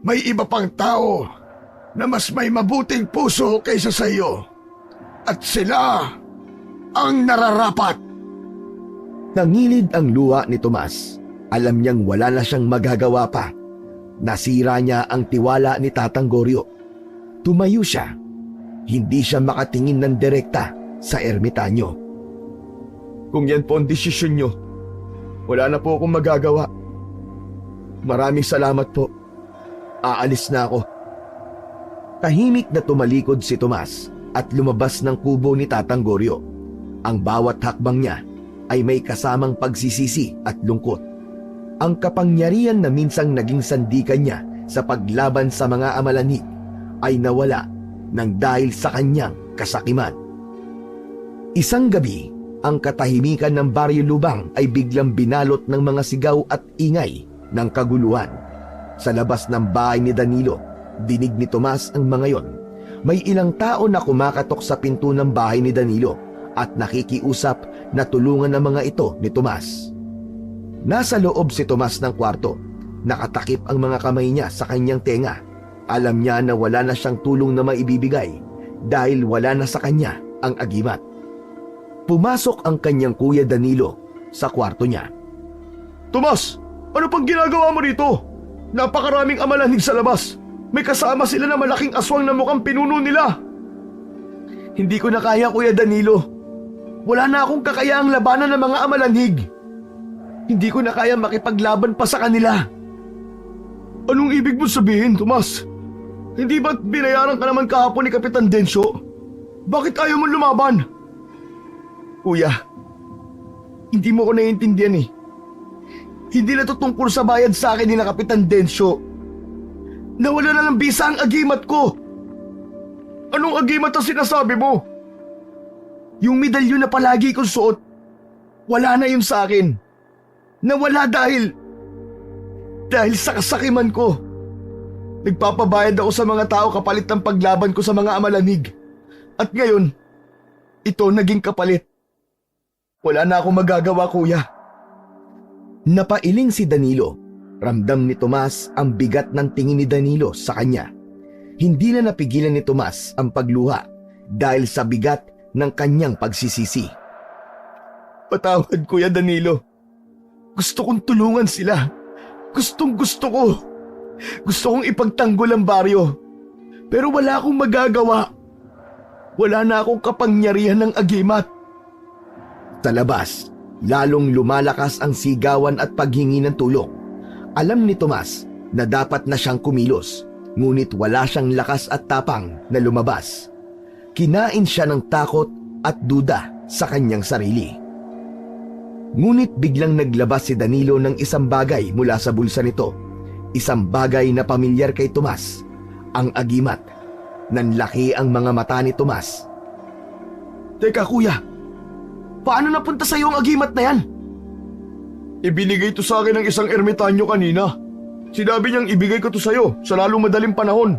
May iba pang tao na mas may mabuting puso kaysa sa iyo. At sila ang nararapat. Nangilid ang luha ni Tomas. Alam niyang wala na siyang magagawa pa. Nasira niya ang tiwala ni Tatang Goryo. Tumayo siya. Hindi siya makatingin ng direkta sa ermitanyo. Kung yan po ang desisyon niyo, wala na po akong magagawa. Maraming salamat po. Aalis na ako. Tahimik na tumalikod si Tomas at lumabas ng kubo ni Tatang Goryo. Ang bawat hakbang niya ay may kasamang pagsisisi at lungkot. Ang kapangyarihan na minsang naging sandikan niya sa paglaban sa mga amalanhig ay nawala nang dahil sa kanyang kasakiman. Isang gabi, ang katahimikan ng Baryo Lubang ay biglang binalot ng mga sigaw at ingay ng kaguluhan. Sa labas ng bahay ni Danilo, dinig ni Tomas ang mga yon. May ilang tao na kumakatok sa pinto ng bahay ni Danilo at nakikiusap na tulungan ng mga ito ni Tomas. Nasa loob si Tomas ng kwarto. Nakatakip ang mga kamay niya sa kanyang tenga. Alam niya na wala na siyang tulong na maibibigay dahil wala na sa kanya ang agimat. Pumasok ang kanyang kuya Danilo sa kwarto niya. Tomas, ano pang ginagawa mo rito? Napakaraming amalanhig sa labas. May kasama sila na malaking aswang na mukhang pinuno nila. Hindi ko na kaya, Kuya Danilo. Wala na akong kakayaang labanan ng mga amalanhig. Hindi ko na kaya makipaglaban pa sa kanila. Anong ibig mo sabihin, Tomas? Hindi ba't binayaran ka naman kahapon ni Kapitan Densyo? Bakit ayaw mo lumaban? Kuya, hindi mo ko naiintindihan eh. Hindi na to tungkol sa bayad sa akin ni na Kapitan Densyo. Nawala na ng bisa ang agimat ko. Anong agimat ang sinasabi mo? Yung medalyon na palagi kong suot, wala na yun sa akin. Nawala dahil sa kasakiman ko. Nagpapabayad ako sa mga tao kapalit ng paglaban ko sa mga amalanig. At ngayon, ito naging kapalit. Wala na akong magagawa, kuya. Napailing si Danilo. Ramdam ni Tomas ang bigat ng tingin ni Danilo sa kanya. Hindi na napigilan ni Tomas ang pagluha dahil sa bigat ng kanyang pagsisisi. Patawad, Kuya Danilo. Gusto kong tulungan sila. Gustong gusto ko. Gusto kong ipagtanggol ang baryo. Pero wala akong magagawa. Wala na akong kapangyarihan ng agimat. Sa labas, lalong lumalakas ang sigawan at paghingi ng tulong. Alam ni Tomas na dapat na siyang kumilos, ngunit wala siyang lakas at tapang na lumabas. Kinain siya ng takot at duda sa kanyang sarili. Ngunit biglang naglabas si Danilo ng isang bagay mula sa bulsa nito. Isang bagay na pamilyar kay Tomas, ang agimat. Nanlaki ang mga mata ni Tomas. Teka, kuya. Paano napunta sa iyo ang agimat na yan? Ibinigay to sa akin ng isang ermitanyo kanina. Sinabi niyang ibigay ko to sa'yo sa lalong madaling panahon.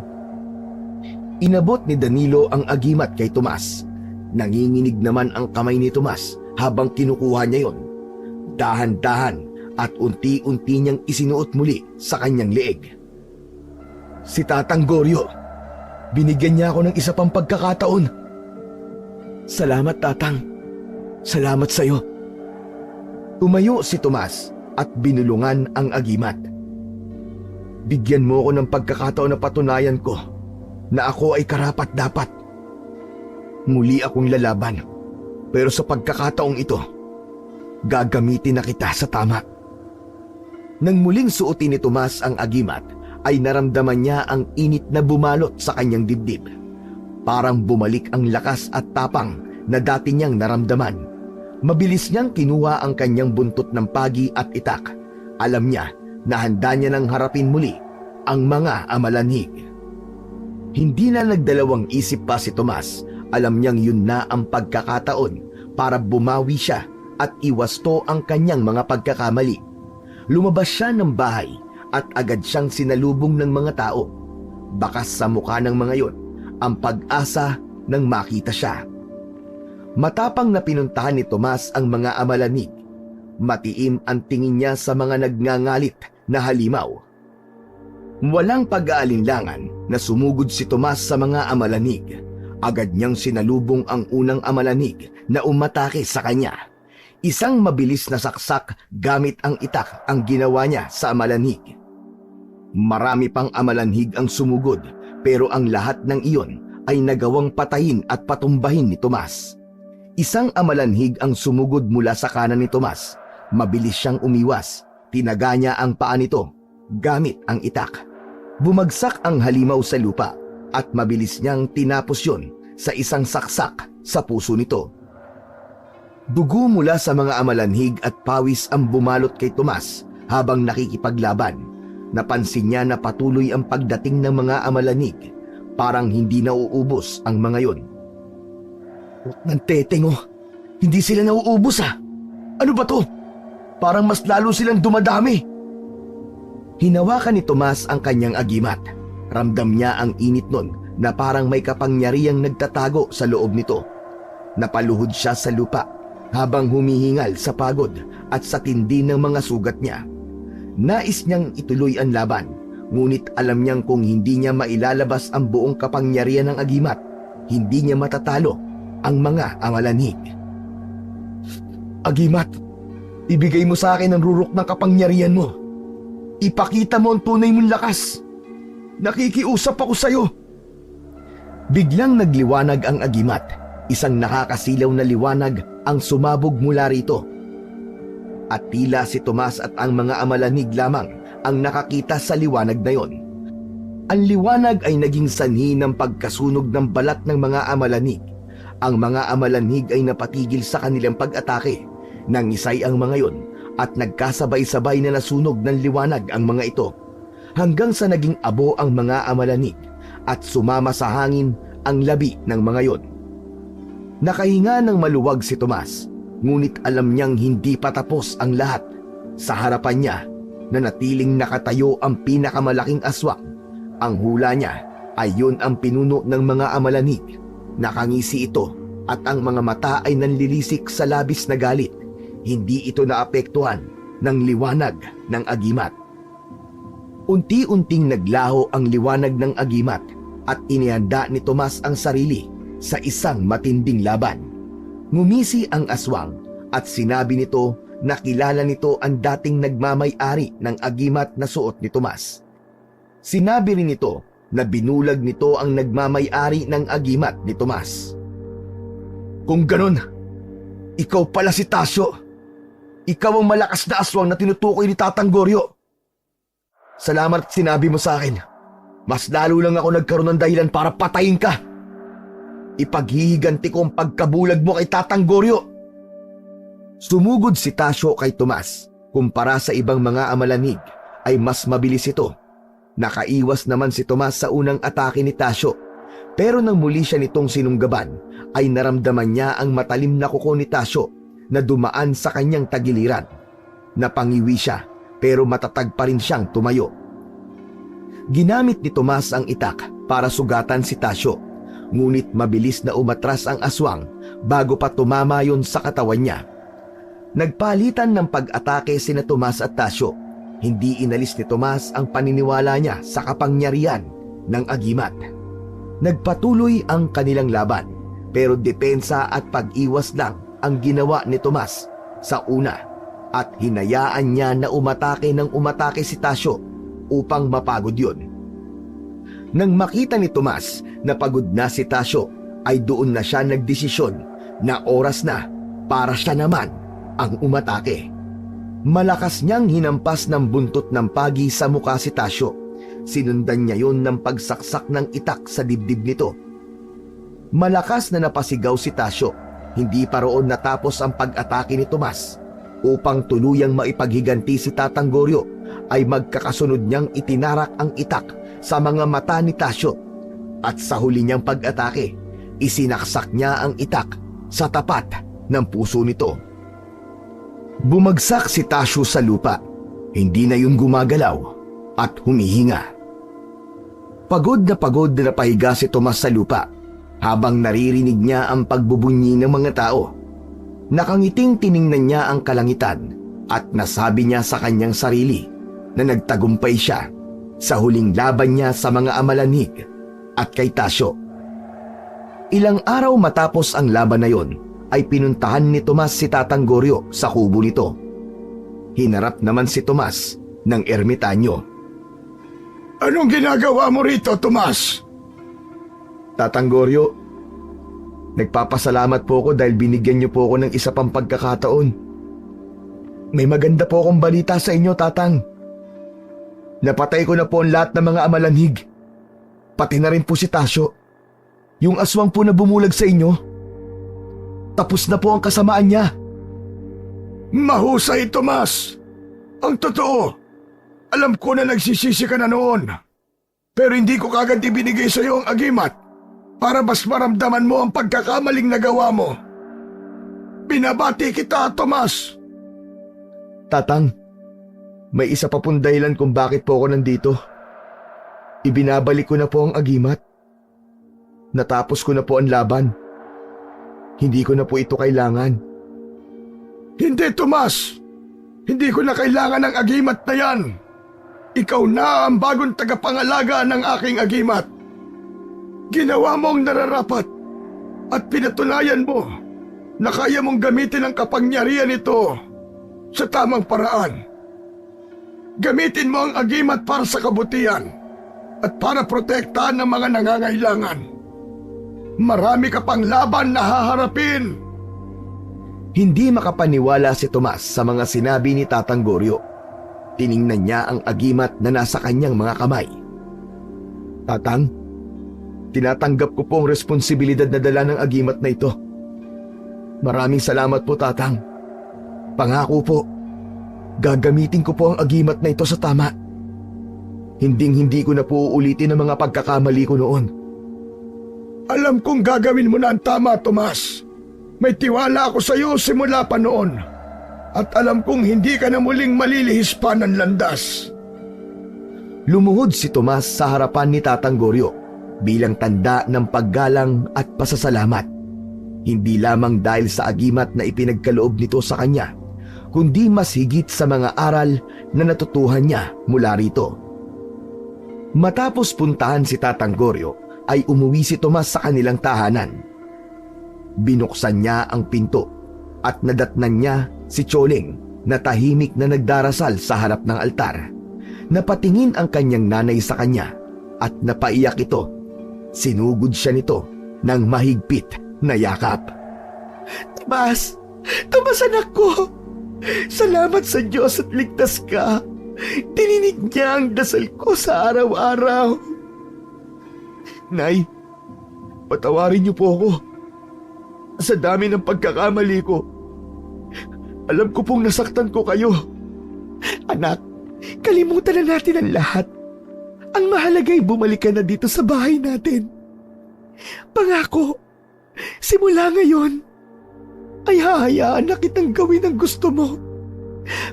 Inabot ni Danilo ang agimat kay Tomas. Nanginginig naman ang kamay ni Tomas habang kinukuha niya yon. Dahan-dahan at unti-unti niyang isinuot muli sa kanyang leeg. Si Tatang Goryo. Binigyan niya ako ng isa pang pagkakataon. Salamat, Tatang. Salamat sa'yo. Tumayo si Tomas at binulungan ang agimat. Bigyan mo ako ng pagkakataon na patunayan ko na ako ay karapat-dapat. Muli akong lalaban, pero sa pagkakataong ito, gagamitin na kita sa tama. Nang muling suotin ni Tomas ang agimat, ay naramdaman niya ang init na bumalot sa kanyang dibdib. Parang bumalik ang lakas at tapang na dati niyang naramdaman. Mabilis niyang kinuha ang kanyang buntot ng pagi at itak. Alam niya na handa niya nang harapin muli ang mga amalanhig. Hindi na nagdalawang isip pa si Tomas. Alam niyang yun na ang pagkakataon para bumawi siya at iwasto ang kanyang mga pagkakamali. Lumabas siya ng bahay at agad siyang sinalubong ng mga tao. Bakas sa mukha ng mga yon ang pag-asa nang makita siya. Matapang na pinuntahan ni Tomas ang mga amalanig. Matiim ang tingin niya sa mga nagngangalit na halimaw. Walang pag-aalinlangan na sumugod si Tomas sa mga amalanig. Agad niyang sinalubong ang unang amalanig na umatake sa kanya. Isang mabilis na saksak gamit ang itak ang ginawa niya sa amalanig. Marami pang amalanhig ang sumugod, pero ang lahat ng iyon ay nagawang patayin at patumbahin ni Tomas. Isang amalanhig ang sumugod mula sa kanan ni Tomas. Mabilis siyang umiwas. Tinaga niya ang paa nito gamit ang itak. Bumagsak ang halimaw sa lupa at mabilis niyang tinapos yon sa isang saksak sa puso nito. Dugo mula sa mga amalanhig at pawis ang bumalot kay Tomas habang nakikipaglaban. Napansin niya na patuloy ang pagdating ng mga amalanig. Parang hindi nauubos ang mga yon. Ng teteng oh. Hindi sila nauubos ah. Ano ba to? Parang mas lalo silang dumadami. Hinawakan ni Tomas ang kanyang agimat. Ramdam niya ang init nun na parang may kapangyarihang nagtatago sa loob nito. Napaluhod siya sa lupa habang humihingal sa pagod at sa tindi ng mga sugat niya. Nais niyang ituloy ang laban, ngunit alam niyang kung hindi niya mailalabas ang buong kapangyarihan ng agimat, hindi niya matatalo ang mga amalanhig. Agimat, ibigay mo sa akin ang rurok ng kapangyarihan mo. Ipakita mo ang tunay mong lakas. Nakikiusap ako sa'yo. Biglang nagliwanag ang agimat. Isang nakakasilaw na liwanag ang sumabog mula rito. At tila si Tomas at ang mga amalanig lamang ang nakakita sa liwanag na yon. Ang liwanag ay naging sanhi ng pagkasunog ng balat ng mga amalanig. Ang mga amalanhig ay napatigil sa kanilang pag-atake. Nangisay ang mga yon at nagkasabay-sabay na nasunog ng liwanag ang mga ito hanggang sa naging abo ang mga amalanhig at sumama sa hangin ang labi ng mga yon. Nakahinga ng maluwag si Tomas, ngunit alam niyang hindi pa tapos ang lahat. Sa harapan niya, nanatiling nakatayo ang pinakamalaking aswang. Ang hula niya ay yun ang pinuno ng mga amalanhig. Nakangisi ito at ang mga mata ay nanlilisik sa labis na galit. Hindi ito naapektuhan ng liwanag ng agimat. Unti-unting naglaho ang liwanag ng agimat at inihanda ni Tomas ang sarili sa isang matinding laban. Ngumisi ang aswang at sinabi nito na kilala nito ang dating nagmamay-ari ng agimat na suot ni Tomas. Sinabi rin nito na binulag nito ang nagmamay-ari ng agimat ni Tomas. Kung ganon, ikaw pala si Tasyo. Ikaw ang malakas na aswang na tinutukoy ni Tatang Goryo. Salamat at sinabi mo sa akin. Mas lalo lang ako nagkaroon ng dahilan para patayin ka. Ipaghihiganti ko ang pagkabulag mo kay Tatang Goryo. Sumugod si Tasyo kay Tomas. Kumpara sa ibang mga amalanhig ay mas mabilis ito. Nakaiwas naman si Tomas sa unang atake ni Tasyo. Pero nang muli siya nitong sinunggaban ay naramdaman niya ang matalim na kuko ni Tasyo na dumaan sa kanyang tagiliran. Napangiwi siya pero matatag pa rin siyang tumayo. Ginamit ni Tomas ang itak para sugatan si Tasyo, ngunit mabilis na umatras ang aswang bago pa tumama yon sa katawan niya. Nagpalitan ng pag-atake sina Tomas at Tasyo. Hindi inalis ni Tomas ang paniniwala niya sa kapangyarihan ng agimat. Nagpatuloy ang kanilang laban, pero depensa at pag-iwas lang ang ginawa ni Tomas sa una at hinayaan niya na umatake si Tasyo upang mapagod yun. Nang makita ni Tomas na pagod na si Tasyo ay doon na siya nagdesisyon na oras na para siya naman ang umatake. Malakas niyang hinampas ng buntot ng pagi sa mukha si Tasyo. Sinundan niya yun ng pagsaksak ng itak sa dibdib nito. Malakas na napasigaw si Tasyo. Hindi pa roon natapos ang pag-atake ni Tomas. Upang tuluyang maipaghiganti si Tatang Goryo ay magkakasunod niyang itinarak ang itak sa mga mata ni Tasyo. At sa huli niyang pag-atake, isinaksak niya ang itak sa tapat ng puso nito. Bumagsak si Tasyo sa lupa. Hindi na yun gumagalaw at humihinga. Pagod na napahiga si Tomas sa lupa habang naririnig niya ang pagbubunyi ng mga tao. Nakangiting tiningnan niya ang kalangitan at nasabi niya sa kanyang sarili na nagtagumpay siya sa huling laban niya sa mga amalanhig at kay Tasyo. Ilang araw matapos ang laban na yon ay pinuntahan ni Tomas si Tatang Goryo sa kubo nito. Hinarap naman si Tomas ng ermitanyo. Anong ginagawa mo rito, Tomas? Tatang Goryo, nagpapasalamat po ako dahil binigyan niyo po ako ng isa pang pagkakataon. May maganda po akong balita sa inyo, Tatang. Napatay ko na po ang lahat ng mga amalanhig. Pati na rin po si Tasyo. Yung aswang po na bumulag sa inyo. Tapos na po ang kasamaan niya. Mahusay, Tomas. Ang totoo, alam ko na nagsisisi ka na noon. Pero hindi ko kagad ibinigay sa iyo ang agimat para mas maramdaman mo ang pagkakamaling nagawa mo. Binabati kita, Tomas. Tatang, may isa pa pong dahilan kung bakit po ako nandito. Ibinabalik ko na po ang agimat. Natapos ko na po ang laban. Hindi ko na po ito kailangan. Hindi, Tomas. Hindi ko na kailangan ng agimat na yan. Ikaw na ang bagong tagapangalaga ng aking agimat. Ginawa mo ang nararapat at pinatunayan mo na kaya mong gamitin ang kapangyarihan nito sa tamang paraan. Gamitin mo ang agimat para sa kabutihan at para protektahan ng mga nangangailangan. Marami ka pang laban na haharapin. Hindi makapaniwala si Tomas sa mga sinabi ni Tatang Goryo. Tiningnan niya ang agimat na nasa kanyang mga kamay. Tatang, Tinatanggap ko po ang responsibilidad na dala ng agimat na ito. Maraming salamat po, Tatang. Pangako po, gagamitin ko po ang agimat na ito sa tama. Hinding-hindi ko na po uulitin ang mga pagkakamali ko noon. Alam kong gagawin mo na ang tama, Tomas. May tiwala ako sa iyo simula pa noon. At alam kong hindi ka na muling malilihis pa ng landas. Lumuhod si Tomas sa harapan ni Tatang Goryo bilang tanda ng paggalang at pasasalamat. Hindi lamang dahil sa agimat na ipinagkaloob nito sa kanya, kundi mas higit sa mga aral na natutuhan niya mula rito. Matapos puntahan si Tatang Goryo, ay umuwi si Tomas sa kanilang tahanan. Binuksan niya ang pinto at nadatnan niya si Choling na tahimik na nagdarasal sa harap ng altar. Napatingin ang kanyang nanay sa kanya at napaiyak ito. Sinugod siya nito ng mahigpit na yakap. Tomas! Tomas, anak ko! Salamat sa Diyos at ligtas ka. Dininig niya ang dasal ko sa araw-araw. Nay, patawarin niyo po ako. Sa dami ng pagkakamali ko, alam ko pong nasaktan ko kayo. Anak, kalimutan na natin ang lahat. Ang mahalaga'y bumalik ka na dito sa bahay natin. Pangako, simula ngayon, ay hahayaan na kitang gawin ang gusto mo.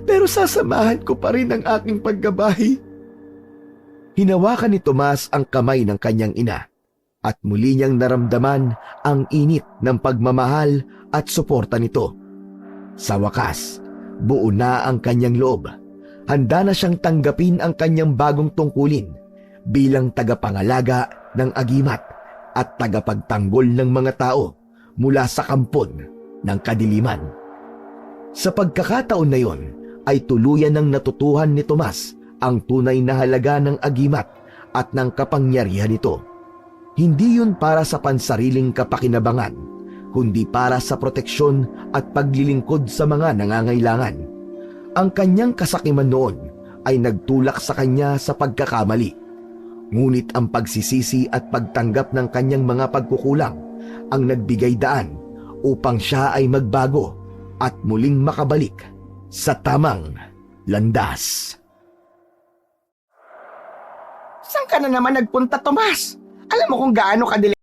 Pero sasamahan ko pa rin ang aking paggabahi. Hinawakan ni Tomas ang kamay ng kanyang ina at muli niyang naramdaman ang init ng pagmamahal at suporta nito. Sa wakas, buo na ang kanyang loob. Handa na siyang tanggapin ang kanyang bagong tungkulin bilang tagapangalaga ng agimat at tagapagtanggol ng mga tao mula sa kampon ng kadiliman. Sa pagkakataon na yon ay tuluyan ng natutuhan ni Tomas ang tunay na halaga ng agimat at ng kapangyarihan nito. Hindi yun para sa pansariling kapakinabangan, kundi para sa proteksyon at paglilingkod sa mga nangangailangan. Ang kanyang kasakiman noon ay nagtulak sa kanya sa pagkakamali. Ngunit ang pagsisisi at pagtanggap ng kanyang mga pagkukulang ang nagbigay daan upang siya ay magbago at muling makabalik sa tamang landas. Saan ka na naman nagpunta, Tomas? Alam mo kung gaano kadili